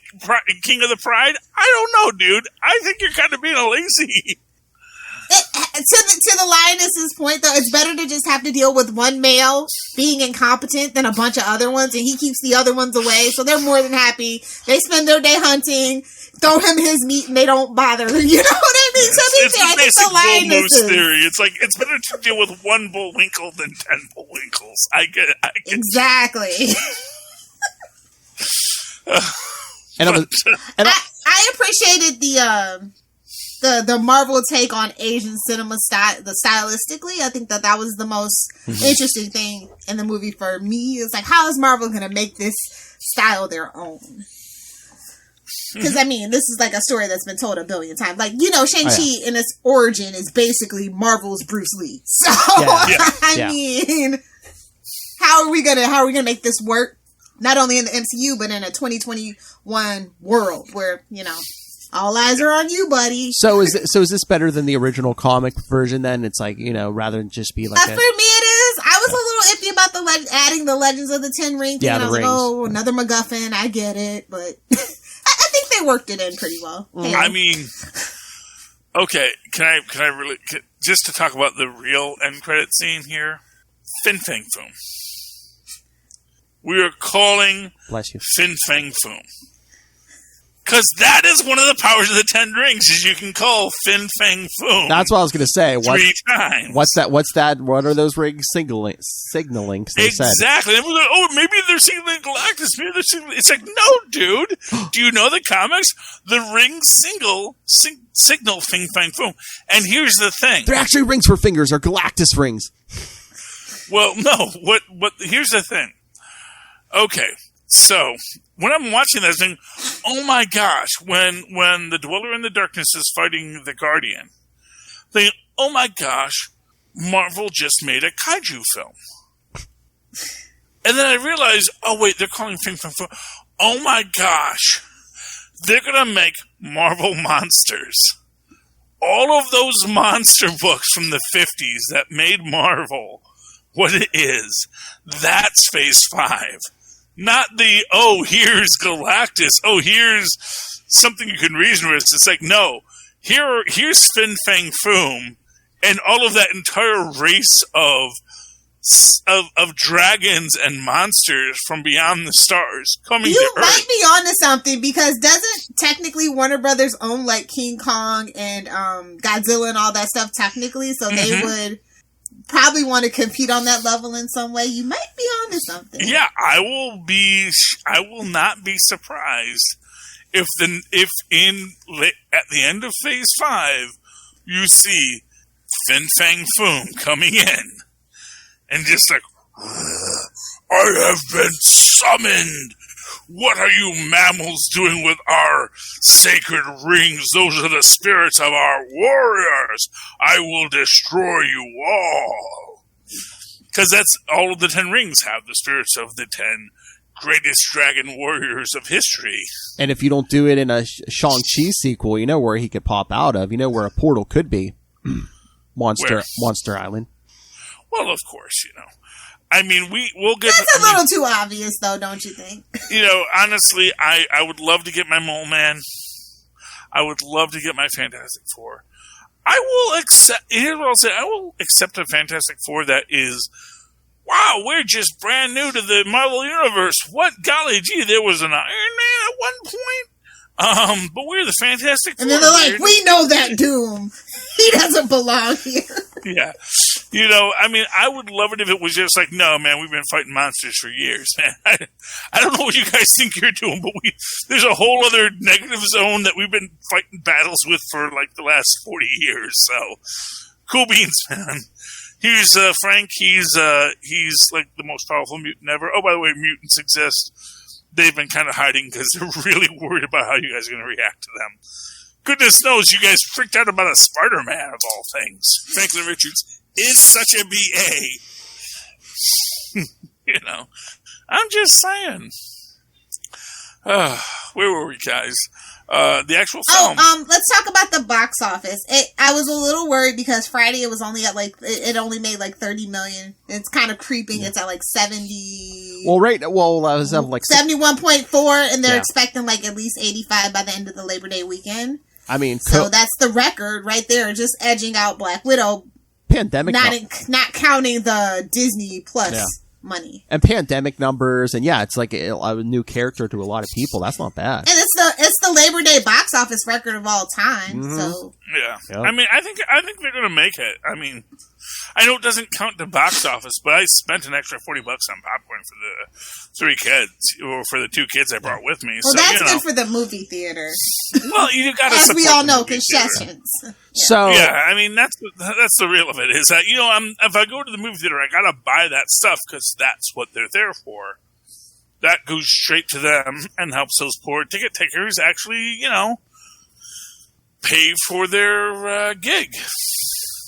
king of the pride. I don't know, dude. I think you're kind of being a lazy. To the lioness's point, though, it's better to just have to deal with one male being incompetent than a bunch of other ones, and he keeps the other ones away, so they're more than happy. They spend their day hunting, throw him his meat, and they don't bother. You know what I mean? So it's the basic bull moose theory. It's like, it's better to deal with one bullwinkle than 10 bullwinkles. I get it. Exactly. I appreciated the Marvel take on Asian cinema stylistically. I think that was the most interesting thing in the movie for me. It's like, how is Marvel going to make this style their own? Because, I mean, this is like a story that's been told a billion times. Like, you know, Shang-Chi in its origin is basically Marvel's Bruce Lee. So, I mean, how are we gonna make this work? Not only in the MCU, but in a 2021 world where, you know, all eyes are on you, buddy. So is this better than the original comic version then? It's like, you know, rather than just be like for me it is. I was a little iffy about adding the Legends of the Ten Rings. Yeah, and I was rings. like, oh, another MacGuffin. I get it, but I think they worked it in pretty well. Hey. I mean, okay, can I really, just to talk about the real end credit scene here? Fin Fang Foom. We are calling Fin Fang Foom. Because that is one of the powers of the Ten Rings, is you can call Fin Fang Foom. That's what I was going to say. 3 times. What's that? What are those rings signaling? Exactly. And we're like, oh, maybe they're signaling Galactus. Maybe they're signaling... It's like, no, dude. Do you know the comics? The rings signal Fin Fang Foom. And here's the thing. They're actually rings for fingers. They're Galactus rings. Well, no. What? Here's the thing. Okay. So, when I'm watching that thing, oh my gosh, when the Dweller in the Darkness is fighting the Guardian, thinking, oh my gosh, Marvel just made a kaiju film. And then I realized, oh wait, they're calling Fin Fang Foom. Oh my gosh, they're going to make Marvel Monsters. All of those monster books from the 50s that made Marvel what it is, that's Phase 5. Not the, oh, here's Galactus. Oh, here's something you can reason with. It's like, no, here's Fin Fang Foom and all of that entire race of dragons and monsters from beyond the stars coming to Earth. You might be onto something, because doesn't technically Warner Brothers own like King Kong and Godzilla and all that stuff technically? So they would probably want to compete on that level in some way. You might be onto something. Yeah, I will not be surprised if at the end of Phase 5 you see Fin Fang Foom coming in and just like, I have been summoned. What are you mammals doing with our sacred rings? Those are the spirits of our warriors. I will destroy you all. Because that's all of the 10 rings have, the spirits of the 10 greatest dragon warriors of history. And if you don't do it in a Shang-Chi sequel, you know where he could pop out of. You know where a portal could be. Monster Island. Well, of course, I mean, we'll get... That's a little too obvious, though, don't you think? Honestly, I would love to get my Mole Man. I would love to get my Fantastic Four. I will accept... Here's what I'll say. I will accept a Fantastic Four that is... Wow, we're just brand new to the Marvel Universe. What? Golly gee, there was an Iron Man at one point? But we're the Fantastic Four. And then they're like, we know that Doom. He doesn't belong here. Yeah. I mean, I would love it if it was just like, no, man, we've been fighting monsters for years, man. I don't know what you guys think you're doing, but there's a whole other negative zone that we've been fighting battles with for like the last 40 years. So, cool beans, man. Here's Frank. He's like the most powerful mutant ever. Oh, by the way, mutants exist. They've been kind of hiding because they're really worried about how you guys are going to react to them. Goodness knows you guys freaked out about a Spider-Man of all things. Franklin Richards is such a BA. I'm just saying. Where were we, guys? The actual film. Let's talk about the box office. I was a little worried because Friday it was only at it only made like 30 million. It's kind of creeping. Yeah. It's at like 70. Well, I was at like 71.4, and they're expecting like at least 85 by the end of the Labor Day weekend. I mean, so that's the record right there, just edging out Black Widow. Pandemic, not counting the Disney Plus money and pandemic numbers, and it's like a new character to a lot of people. That's not bad, and it's the Labor Day box office record of all time. Mm-hmm. So I mean, I think they're gonna make it. I mean, I know it doesn't count the box office, but I spent an extra $40 on popcorn for the 3 kids, or for the 2 kids I brought with me. Well, so, that's good for the movie theater. Well, you got to, as we all know, concessions. So I mean, that's the real of it. Is that if I go to the movie theater, I gotta buy that stuff because that's what they're there for. That goes straight to them and helps those poor ticket takers actually, pay for their gig.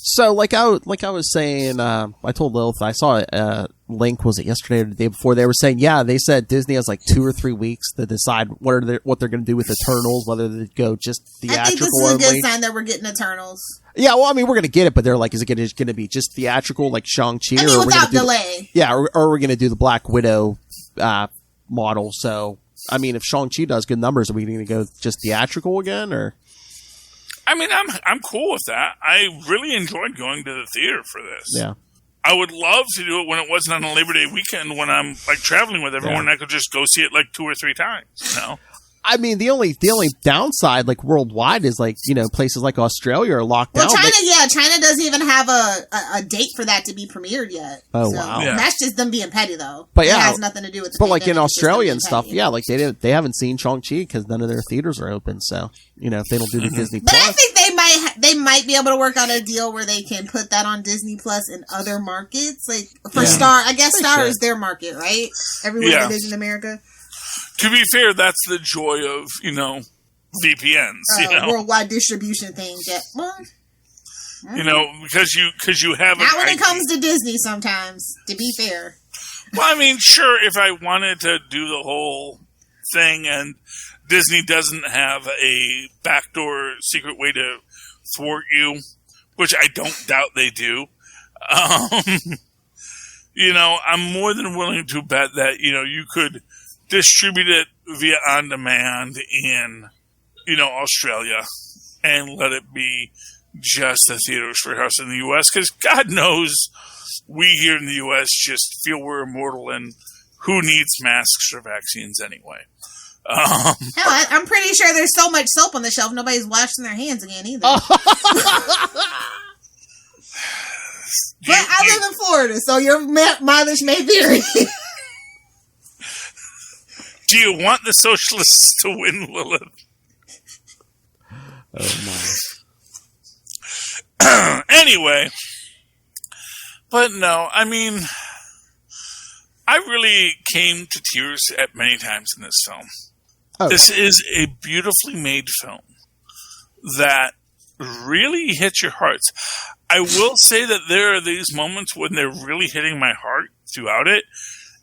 So, like I was saying, I told Lilith, I saw a link, was it yesterday or the day before? They were saying, they said Disney has like 2 or 3 weeks to decide what they're going to do with Eternals, whether they go just theatrical. I think this is a good sign that we're getting Eternals. Yeah, well, I mean, we're going to get it, but they're like, is it going to be just theatrical, like Shang-Chi? I mean, without delay. Or we're going to do the Black Widow model. So, I mean, if Shang-Chi does good numbers, are we going to go just theatrical again, or? I mean, I'm cool with that. I really enjoyed going to the theater for this. Yeah. I would love to do it when it wasn't on a Labor Day weekend when I'm like traveling with everyone and I could just go see it like 2 or 3 times, I mean, the only downside, like worldwide, is like places like Australia are locked down. Well, China doesn't even have a date for that to be premiered yet. Oh wow, that's just them being petty though. But it has nothing to do with. The but like in Australia and stuff, petty. like they haven't seen Shang-Chi because none of their theaters are open. So if they don't do the Disney But Plus, I think they might be able to work out a deal where they can put that on Disney Plus in other markets, like for Star. I guess Star is their market, right? Everywhere but in America. To be fair, that's the joy of, VPNs, worldwide distribution thing. Because you have not when it comes to Disney sometimes, to be fair. Well, I mean, sure, if I wanted to do the whole thing and Disney doesn't have a backdoor secret way to thwart you, which I don't doubt they do, I'm more than willing to bet that, you could distribute it via on-demand in, Australia and let it be just the theaters for us in the U.S. because God knows we here in the U.S. just feel we're immortal and who needs masks or vaccines anyway? Hell, I'm pretty sure there's so much soap on the shelf nobody's washing their hands again either. But I live in Florida, so your mileage may vary. Do you want the socialists to win, Lilith? Oh my. Anyway, but no, I mean, I really came to tears at many times in this film. Oh. This is a beautifully made film that really hits your hearts. I will say that there are these moments when they're really hitting my heart throughout it.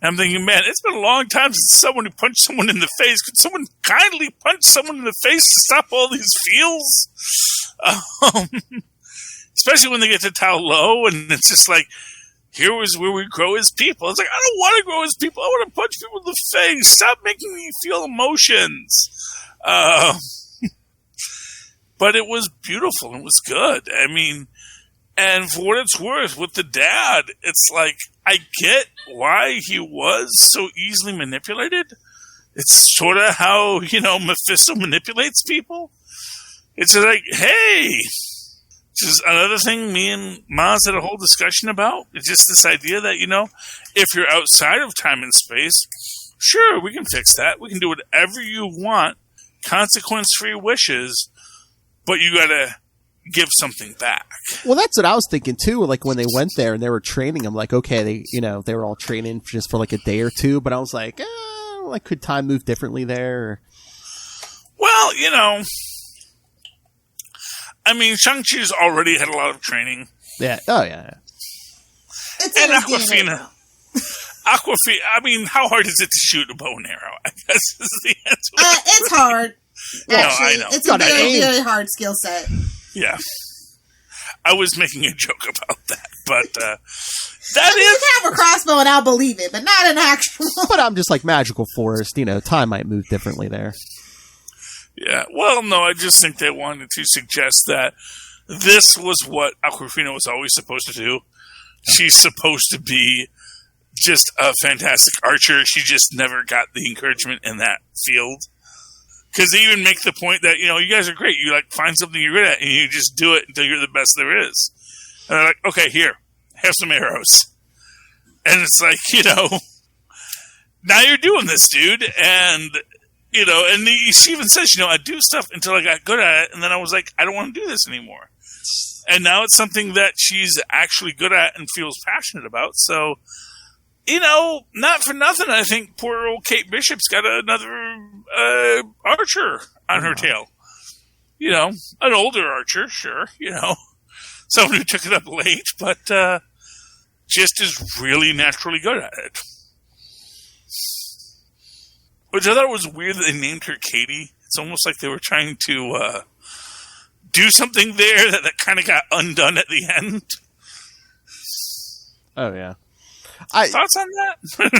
And I'm thinking, man, it's been a long time since someone who punched someone in the face. Could someone kindly punch someone in the face to stop all these feels? especially when they get to Tao Lo, and it's just like, here was where we grow as people. It's like, I don't want to grow as people. I want to punch people in the face. Stop making me feel emotions. But it was beautiful. It was good. I mean, and for what it's worth, with the dad, it's like, I get why he was so easily manipulated. It's sort of how, Mephisto manipulates people. It's like, hey, this is another thing me and Maz had a whole discussion about. It's just this idea that, if you're outside of time and space, sure, we can fix that. We can do whatever you want, consequence-free wishes, but you gotta give something back. Well, that's what I was thinking too. Like when they went there and they were training, I'm like, okay, they were all training just for like a day or two, but I was like, could time move differently there? Well, I mean, Shang-Chi's already had a lot of training. Yeah. Oh, yeah. And Aquafina. I mean, how hard is it to shoot a bow and arrow? I guess is the answer. It's hard. Actually, I know. It's a very, very hard skill set. Yeah. I was making a joke about that, but You can have a crossbow and I'll believe it, but not an actual. But I'm just like magical forest, time might move differently there. Yeah. Well, no, I just think they wanted to suggest that this was what Awkwafina was always supposed to do. She's supposed to be just a fantastic archer. She just never got the encouragement in that field. Because they even make the point that, you guys are great. You, find something you're good at, and you just do it until you're the best there is. And they're like, okay, here, have some arrows. And it's like, now you're doing this, dude. And, and she even says, I do stuff until I got good at it, and then I was like, I don't want to do this anymore. And now it's something that she's actually good at and feels passionate about. So, not for nothing, I think poor old Kate Bishop's got another archer on her tail. An older archer, sure, someone who took it up late, but just is really naturally good at it. Which I thought was weird that they named her Katie. It's almost like they were trying to do something there that kind of got undone at the end. Oh, yeah. Thoughts on that?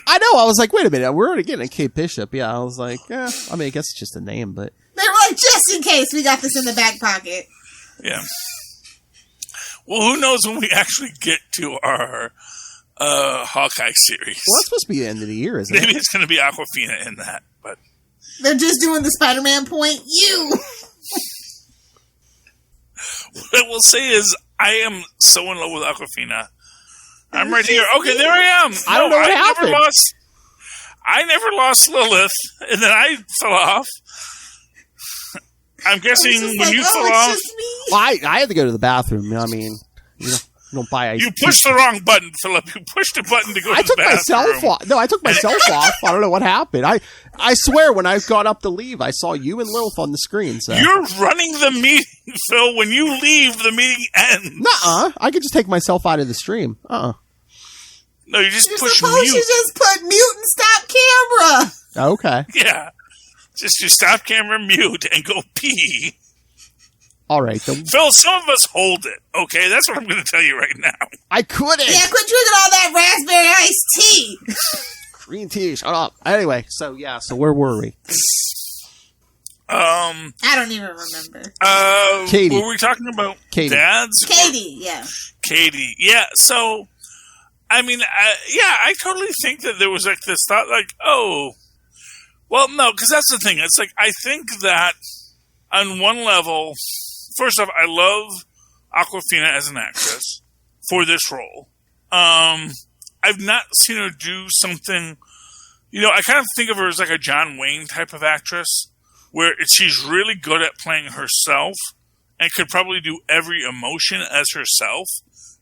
I know. I was like, wait a minute. We're already getting a Kate Bishop. Yeah, I was like, I mean, I guess it's just a name, but... They were like, just in case, we got this in the back pocket. Yeah. Well, who knows when we actually get to our Hawkeye series. Well, that's supposed to be the end of the year, isn't it? Maybe it's going to be Awkwafina in that, but... They're just doing the Spider-Man point. What I will say is, I am so in love with Awkwafina. I'm right here. Okay, there I am. I don't know what happened. I never lost Lilith, and then I fell off. I'm guessing when you fell off... Well, I had to go to the bathroom. I mean, you don't buy... You pushed the wrong button, Philip. You pushed the button to go to the bathroom. Myself off. No, I took myself off. I don't know what happened. I swear, when I got up to leave, I saw you and Lilith on the screen. So. You're running the meeting, Phil. When you leave, the meeting ends. Nuh-uh. I could just take myself out of the stream. No, you just push mute. You just put mute and stop camera. Okay. Yeah. Just you stop camera, mute, and go pee. All right. Phil, some of us hold it, okay? That's what I'm going to tell you right now. I couldn't. Yeah, quit drinking all that raspberry iced tea. Green tea, shut up. Anyway, so where were we? I don't even remember. Katie. Were we talking about Katie. dads? Katie, yeah. Katie, yeah. So, I mean, I totally think that there was like this thought, like, oh, well, no, because that's the thing. It's like, I think that on one level, first off, I love Awkwafina as an actress for this role. I've not seen her do something, I kind of think of her as like a John Wayne type of actress, where she's really good at playing herself and could probably do every emotion as herself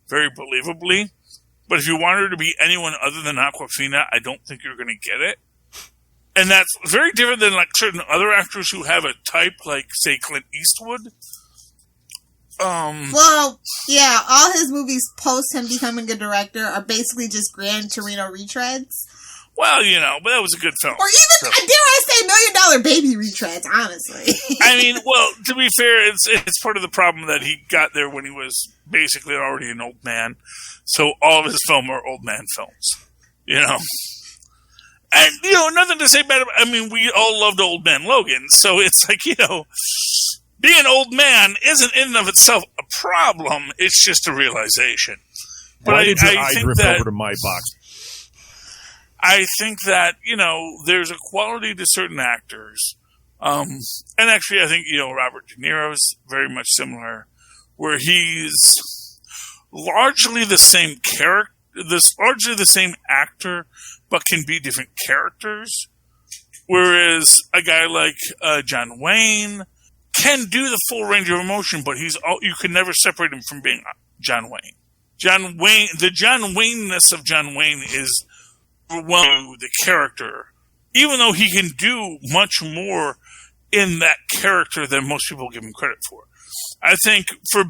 very believably. But if you want her to be anyone other than Awkwafina, I don't think you're going to get it. And that's very different than like certain other actors who have a type like, say, Clint Eastwood. Well, yeah, all his movies post him becoming a director are basically just Gran Torino retreads. Well, but that was a good film. Or even, dare I say, $1 Million Baby retreads, honestly. I mean, well, to be fair, it's part of the problem that he got there when he was basically already an old man. So all of his films are old man films, And, nothing to say bad about, I mean, we all loved Old Man Logan. So it's like, being an old man isn't in and of itself a problem. It's just a realization. But Why did your eye think drift that, over to my box? I think that, there's a quality to certain actors. And actually, I think, Robert De Niro is very much similar, where he's largely the same character, largely the same actor, but can be different characters. Whereas a guy like John Wayne can do the full range of emotion, but you can never separate him from being John Wayne. The John Wayne-ness of John Wayne is the character, even though he can do much more in that character than most people give him credit for. I think, for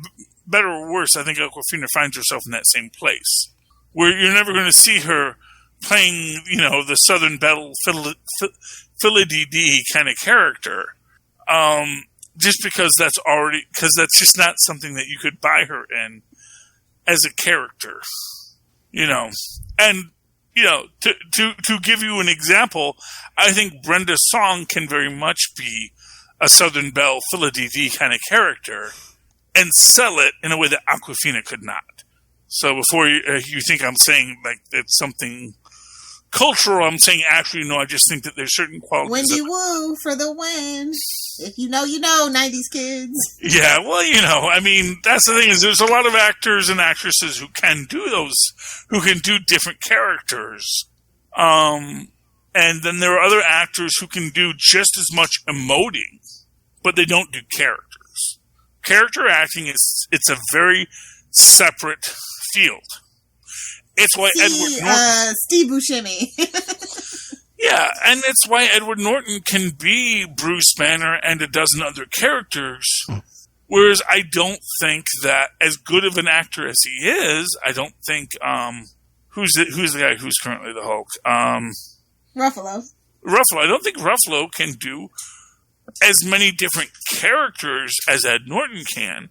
better or worse, I think Awkwafina finds herself in that same place, where you're never going to see her playing, the Southern Belle Philly-dee kind of character, just because that's just not something that you could buy her in as a character, and, to give you an example, I think Brenda Song can very much be a Southern Belle Philly-dee kind of character and sell it in a way that Awkwafina could not. So before you think I'm saying like it's something cultural, I'm saying actually no. I just think that there's certain qualities. Wendy Wu for the win. If you know, 90s kids. Yeah, well, I mean, that's the thing is there's a lot of actors and actresses who can do different characters. And then there are other actors who can do just as much emoting, but they don't do characters. Character acting it's a very separate field. It's why Edward Norton... Steve Buscemi. Yeah, and it's why Edward Norton can be Bruce Banner and a dozen other characters, whereas I don't think that, as good of an actor as he is, I don't think, who's the guy who's currently the Hulk? Ruffalo. I don't think Ruffalo can do as many different characters as Ed Norton can,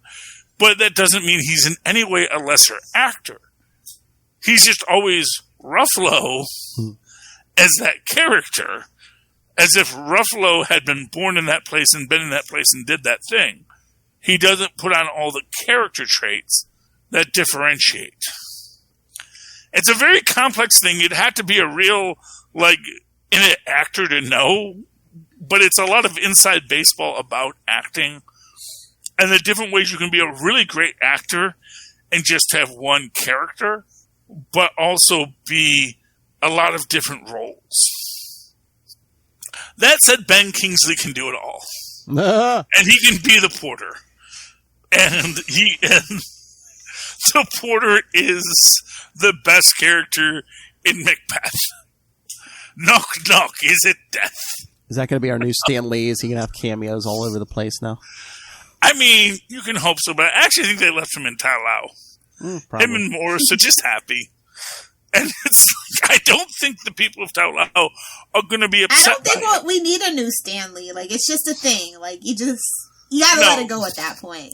but that doesn't mean he's in any way a lesser actor. He's just always Ruffalo as that character, as if Ruffalo had been born in that place and been in that place and did that thing. He doesn't put on all the character traits that differentiate. It's a very complex thing. You'd have to be a real, actor to know, but it's a lot of inside baseball about acting and the different ways you can be a really great actor and just have one character, but also be a lot of different roles. That said, Ben Kingsley can do it all. And he can be the porter. And the porter is the best character in Macbeth. Knock, knock, is it death? Is that going to be our new Stan Lee? Is he going to have cameos all over the place now? I mean, you can hope so, but I actually think they left him in Tai Lau. Him and Morris are just happy. And it's like, I don't think the people of Tai Lau are going to be upset. I don't think we need a new Stan Lee. It's just a thing. You gotta let it go at that point.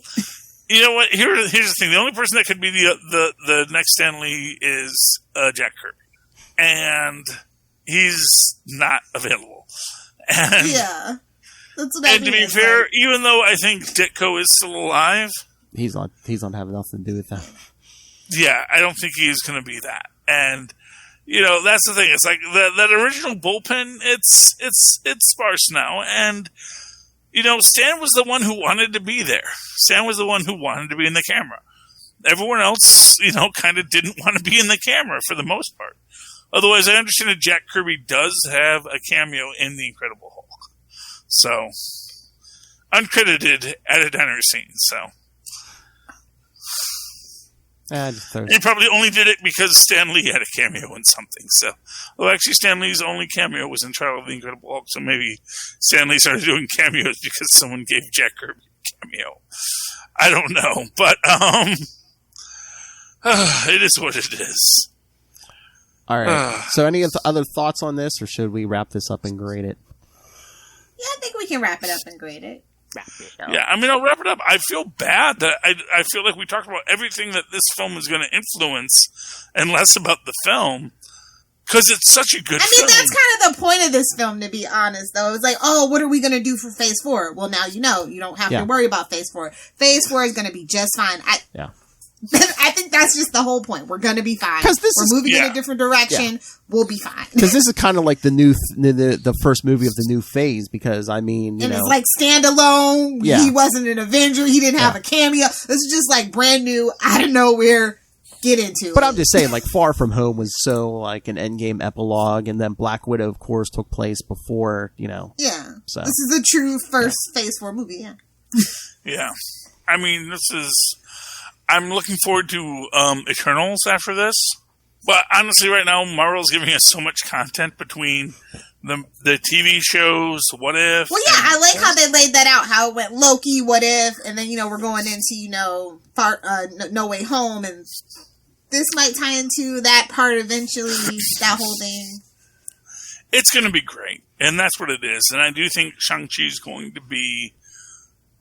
You know what? Here's the thing. The only person that could be the next Stan Lee is Jack Kirby. And he's not available. And, yeah. That's what I mean. And to be fair, even though I think Ditko is still alive, he's not having nothing to do with that. Yeah, I don't think he's going to be that. And that's the thing. It's like that original bullpen. It's sparse now, and Stan was the one who wanted to be there. Stan was the one who wanted to be in the camera. Everyone else, kind of didn't want to be in the camera for the most part. Otherwise, I understand that Jack Kirby does have a cameo in The Incredible Hulk. So, uncredited at a dinner scene, so. He probably only did it because Stan Lee had a cameo in something, so. Well, actually, Stan Lee's only cameo was in Trial of the Incredible Hulk, so maybe Stan Lee started doing cameos because someone gave Jack Kirby a cameo. I don't know, but it is what it is. All right. So any other thoughts on this, or should we wrap this up and grade it? Yeah, I think we can wrap it up and grade it. Yeah, I mean, I'll wrap it up. I feel bad that I feel like we talked about everything that this film is going to influence and less about the film because it's such a good film. That's kind of the point of this film, to be honest, though. It's like, oh, what are we going to do for Phase 4? Well, now you know. You don't have to worry about Phase 4. Phase 4 is going to be just fine. I think that's just the whole point. We're going to be fine. We're moving in a different direction. Yeah. We'll be fine. Because this is kind of like the new, the first movie of the new phase. Because I mean, you know, it's like standalone. Yeah. He wasn't an Avenger. He didn't have a cameo. This is just like brand new, out of nowhere. Get into it. But I'm just saying, like, Far From Home was so like an Endgame epilogue, and then Black Widow, of course, took place before. You know. Yeah. So this is a true first Phase 4 movie. Yeah. Yeah. I mean, this is. I'm looking forward to Eternals after this. But honestly, right now, Marvel's giving us so much content between the TV shows, What If. Well, yeah, I like how they laid that out, how it went Loki, What If, and then, we're going into, No Way Home, and this might tie into that part eventually, that whole thing. It's going to be great, and that's what it is. And I do think Shang-Chi is going to be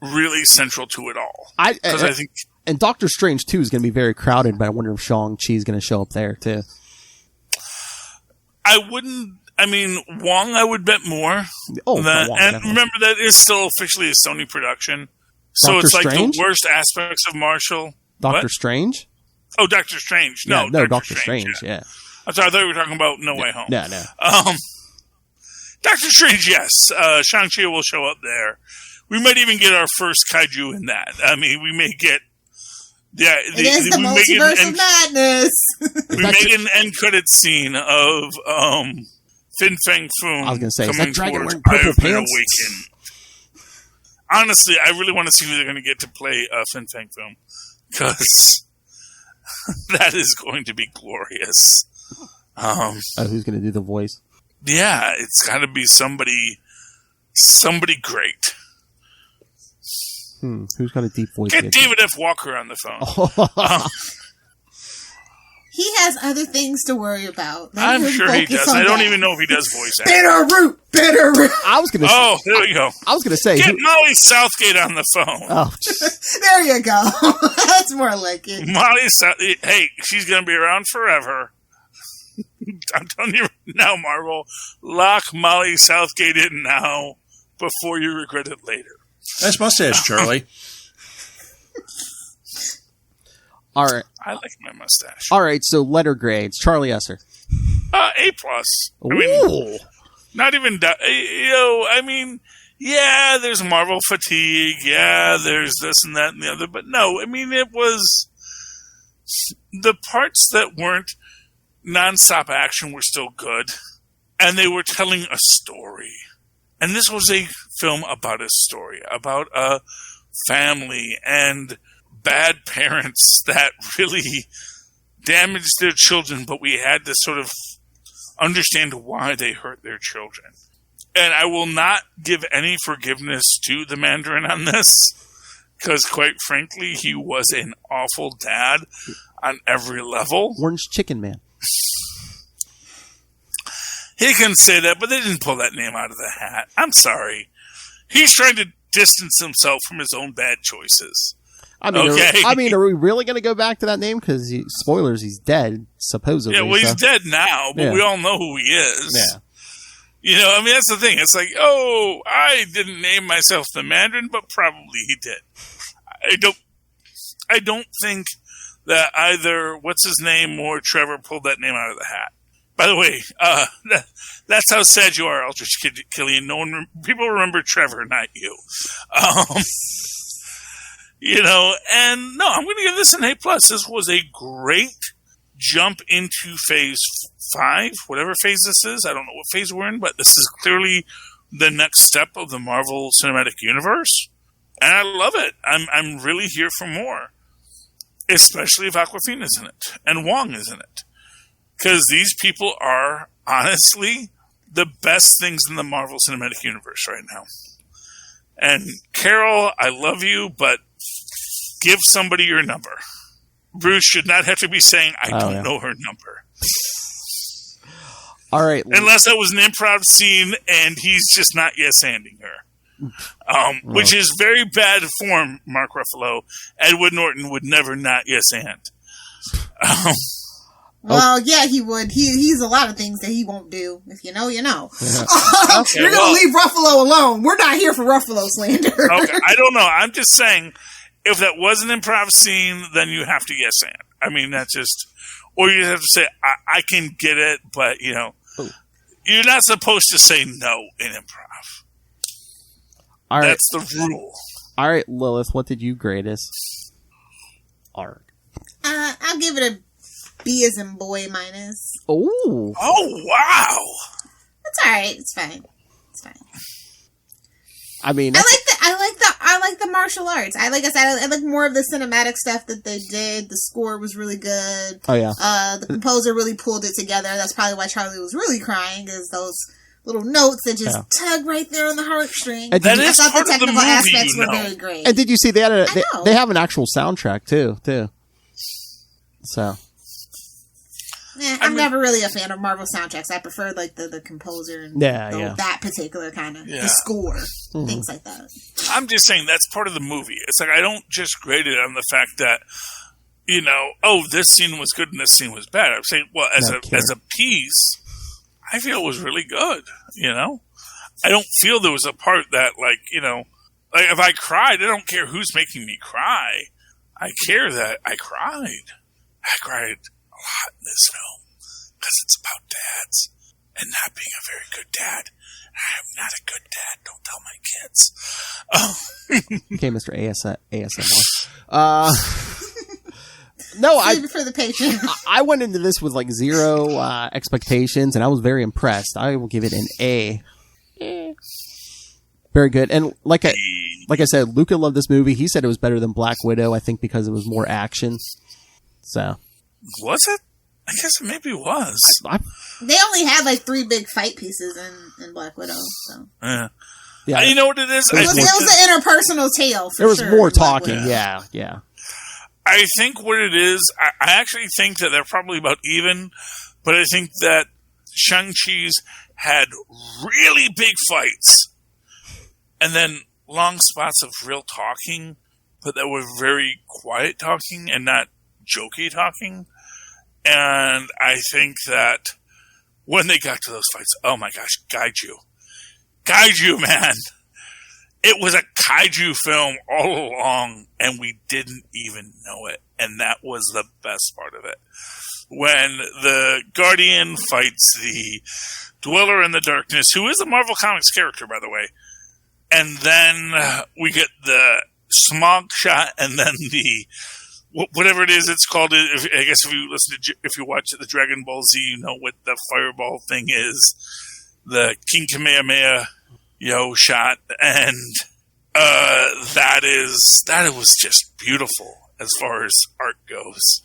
really central to it all. I think... And Doctor Strange 2 is going to be very crowded, but I wonder if Shang-Chi is going to show up there, too. Wong, I would bet more. Oh, Wong, and definitely. Remember, that is still officially a Sony production. So Doctor it's like Strange? the worst aspects of Marshall. Doctor Strange? Oh, Doctor Strange. No, Doctor Strange, yeah. I'm sorry, I thought we were talking about No Way Home. No. Doctor Strange, yes. Shang-Chi will show up there. We might even get our first kaiju in that. I mean, we may get... Yeah, it is the multiverse of madness. We make an end credit scene of Fin Fang Foom. I was going to say, is that dragon wearing purple pants? Awaken. Honestly, I really want to see who they're going to get to play Fin Fang Foom, because that is going to be glorious. Who's going to do the voice? Yeah, it's got to be somebody great. Who's got a deep voice? Get David F. Walker on the phone. He has other things to worry about. I'm sure he does. I don't even know if he does voice acting. Bitter root. I was going to. Oh, there we go. I was going to say, get Molly Southgate on the phone. Oh, there you go. That's more like it. Molly Southgate. Hey, she's going to be around forever. I'm telling you now, Marvel, lock Molly Southgate in now before you regret it later. Nice mustache, Charlie. All right. I like my mustache. All right, so letter grades. Charlie Esser. A+. Ooh. Not even... yeah, there's Marvel fatigue. Yeah, there's this and that and the other. But no, it was... The parts that weren't nonstop action were still good. And they were telling a story. And this was a film about a story, about a family and bad parents that really damaged their children, but we had to sort of understand why they hurt their children. And I will not give any forgiveness to the Mandarin on this, because quite frankly, he was an awful dad on every level. Orange Chicken Man. He can say that, but they didn't pull that name out of the hat. I'm sorry. He's trying to distance himself from his own bad choices. Are we really going to go back to that name? Because, spoilers, he's dead, supposedly. Yeah, well, he's dead now, but we all know who he is. Yeah. That's the thing. It's like, oh, I didn't name myself the Mandarin, but probably he did. I don't think that either what's-his-name or Trevor pulled that name out of the hat. By the way, that's how sad you are, Eldritch Killian. People remember Trevor, not you. And no, I'm going to give this an A+. This was a great jump into Phase 5, whatever phase this is. I don't know what phase we're in, but this is clearly the next step of the Marvel Cinematic Universe. And I love it. I'm really here for more. Especially if Awkwafina's in it and Wong is in it. Because these people are, honestly, the best things in the Marvel Cinematic Universe right now. And Carol, I love you, but give somebody your number. Bruce should not have to be saying, I don't know her number. All right. Unless that was an improv scene and he's just not yes-anding her. Which is very bad form, Mark Ruffalo. Edward Norton would never not yes-and. Well, yeah, he would. He's a lot of things that he won't do. If you know, you know. Yeah. Okay, You're going to leave Ruffalo alone. We're not here for Ruffalo slander. Okay, I don't know. I'm just saying, if that was an improv scene, then you have to yes-and. I mean, that's just... Or you have to say, I can get it, but, you know... You're not supposed to say no in improv. All right. That's the rule. All right, Lilith, what did you grade us? Art. I'll give it a B as in boy minus. Oh. Oh, wow. That's all right. It's fine. It's fine. I mean, I like the martial arts. I like more of the cinematic stuff that they did. The score was really good. Oh yeah. The composer really pulled it together. That's probably why Charlie was really crying, is those little notes that just tug right there on the heartstring. And that I is thought part the of the technical movie, aspects you were know. very great. And did you see they had they have an actual soundtrack too? So. I'm never really a fan of Marvel soundtracks. I prefer like the composer and that particular kind of the score, things like that. I'm just saying that's part of the movie. It's like I don't just grade it on the fact that, you know, this scene was good and this scene was bad. I'm saying, well, as a piece, I feel it was really good. You know, I don't feel there was a part that, like, you know, like if I cried, I don't care who's making me cry. I care that I cried. I cried a lot in this film because it's about dads and not being a very good dad. I'm not a good dad. Don't tell my kids. Okay, Mr. ASMR. No, Save it for the patient. I went into this with like zero expectations, and I was very impressed. I will give it an A. Very good. And like I said, Luca loved this movie. He said it was better than Black Widow, I think, because it was more action. So. Was it? I guess it maybe was. They only had like 3 big fight pieces in Black Widow. So. Yeah. You know what it is? It was an interpersonal tale. There was more talking. Yeah. I think what it is, I actually think that they're probably about even, but I think that Shang-Chi's had really big fights and then long spots of real talking, but that were very quiet talking and not jokey talking. And I think that when they got to those fights, oh my gosh, Kaiju, man. It was a kaiju film all along, and we didn't even know it. And that was the best part of it. When the Guardian fights the Dweller in the Darkness, who is a Marvel Comics character, by the way, and then we get the smog shot, and then the whatever it is it's called. I guess if you watch the Dragon Ball Z, you know what the fireball thing is. The King Kamehameha shot, and that was just beautiful as far as art goes.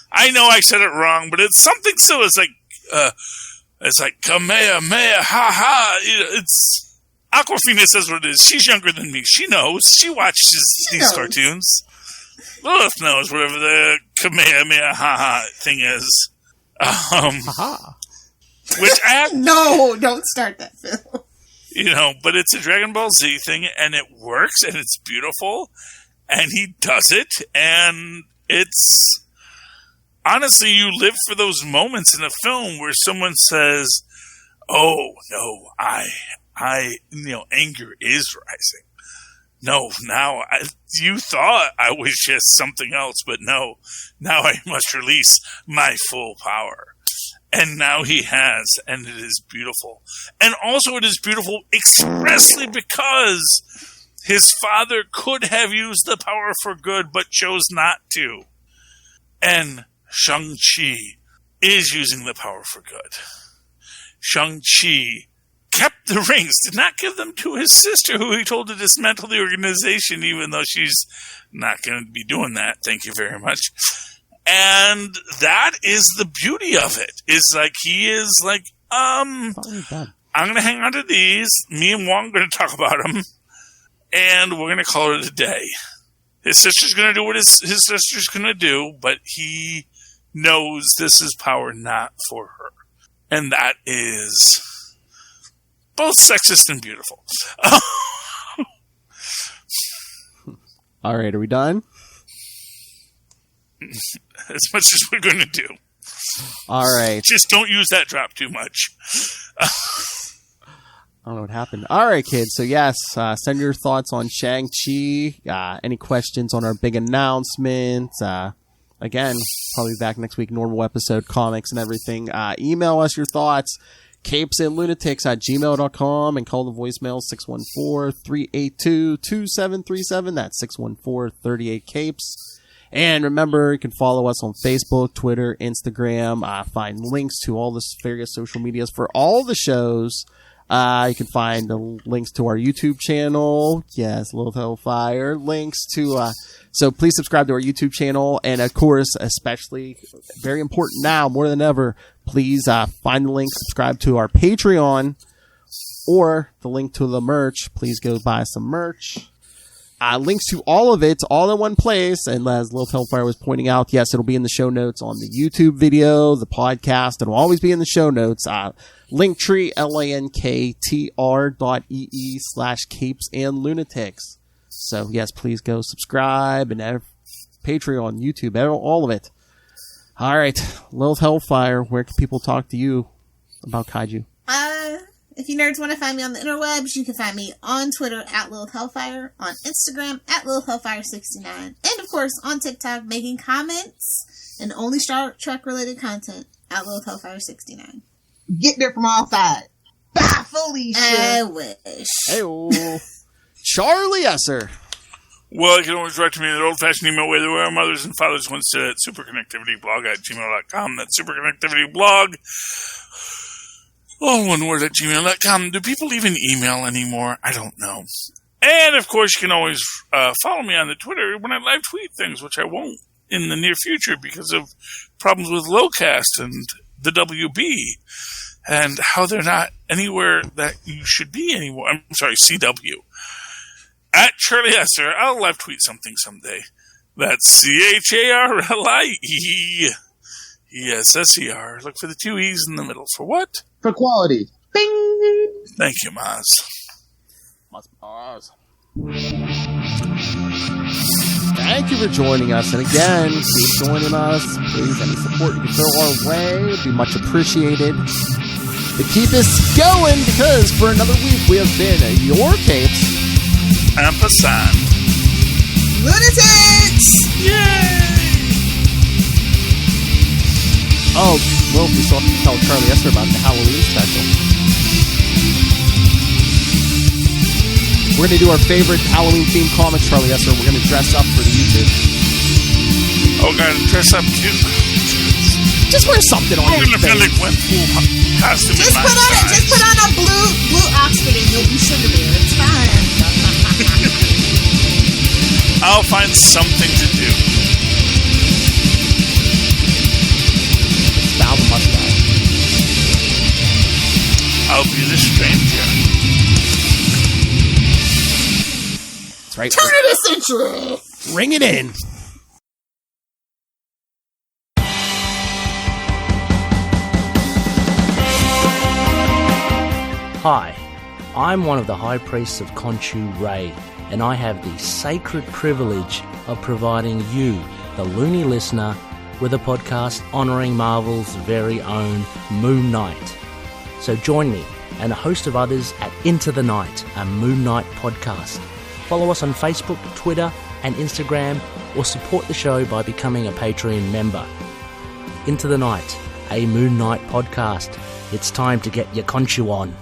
I know I said it wrong, but it's something so. It's like Kamehameha, ha ha. It's Aquafina says what it is. She's younger than me. She knows. She watches these cartoons. Lilith knows whatever the Kamehameha ha ha thing is. Which no, don't start that, Phil. But it's a Dragon Ball Z thing, and it works, and it's beautiful, and he does it, and it's... Honestly, you live for those moments in a film where someone says, oh, no, anger is rising. No, now, you thought I was just something else, but no, now I must release my full power. And now he has, and it is beautiful. And also it is beautiful expressly because his father could have used the power for good, but chose not to. And Shang-Chi is using the power for good. Shang-Chi kept the rings, did not give them to his sister, who he told to dismantle the organization, even though she's not going to be doing that. Thank you very much. And that is the beauty of it. It's like he is like, I'm going to hang on to these. Me and Wong are going to talk about them. And we're going to call it a day. His sister's going to do what his sister's going to do, but he knows this is power not for her. And that is both sexist and beautiful. All right, are we done? As much as we're going to do. All right. Just don't use that drop too much. I don't know what happened. All right, kids. So, yes, send your thoughts on Shang-Chi. Any questions on our big announcement. Again, probably back next week, normal episode, comics and everything. Email us your thoughts, capesandlunatics@gmail.com, and call the voicemail 614-382-2737. That's 614-38-CAPES. And remember, you can follow us on Facebook, Twitter, Instagram. Find links to all the various social medias for all the shows. You can find the links to our YouTube channel. Yes, Little Hellfire. Links to, so please subscribe to our YouTube channel. And of course, especially very important now, more than ever, please, find the link, subscribe to our Patreon or the link to the merch. Please go buy some merch. Links to all of it, all in one place. And as Little Hellfire was pointing out, yes, it'll be in the show notes on the YouTube video, the podcast. It'll always be in the show notes. Linktree, linktr.ee/Capes and Lunatics. So, yes, please go subscribe and Patreon, YouTube, all of it. All right, Little Hellfire, where can people talk to you about kaiju? If you nerds want to find me on the interwebs, you can find me on Twitter @Little Hellfire, on Instagram @LittleHellfire69, and of course on TikTok making comments and only Star Trek related content @LittleHellfire69. Get there from all sides. Bye, Felicia. I wish. Hey, Charlie Esser. Well, you can always write to me in an old-fashioned email way where our mothers and fathers once did at superconnectivityblog@gmail.com. That's superconnectivityblog. All one word @gmail.com. Do people even email anymore? I don't know. And, of course, you can always follow me on the Twitter when I live tweet things, which I won't in the near future because of problems with Lowcast and the WB and how they're not anywhere that you should be anymore. I'm sorry, CW. @Charlie Esser. I'll live tweet something someday. That's CHARLIE. Yes, SER. Look for the 2 E's in the middle. For what? For quality. Bing! Thank you, Maz. Thank you for joining us. And again, keep joining us. Please, any support you can throw our way would be much appreciated. To keep us going, because for another week we have been your Capes. Ampersand. Lunatics! Yay! Oh, well, we still have to tell Charlie Esser about the Halloween special. We're going to do our favorite Halloween-themed comics, Charlie Esser. We're going to dress up for the YouTube. Oh, God, dress up too? Just wear something on your face. I'm going to feel like full costume. Just put on a blue Oxford and you'll be sugar bear. It's fine. I'll find something to do. Style the mustache. I'll be the stranger. That's right. Turn of the century. Ring it in. Hi, I'm one of the High Priests of Khonshu Ray, and I have the sacred privilege of providing you, the loony listener, with a podcast honouring Marvel's very own Moon Knight. So join me and a host of others at Into the Night, a Moon Knight podcast. Follow us on Facebook, Twitter and Instagram, or support the show by becoming a Patreon member. Into the Night, a Moon Knight podcast. It's time to get your Khonshu on.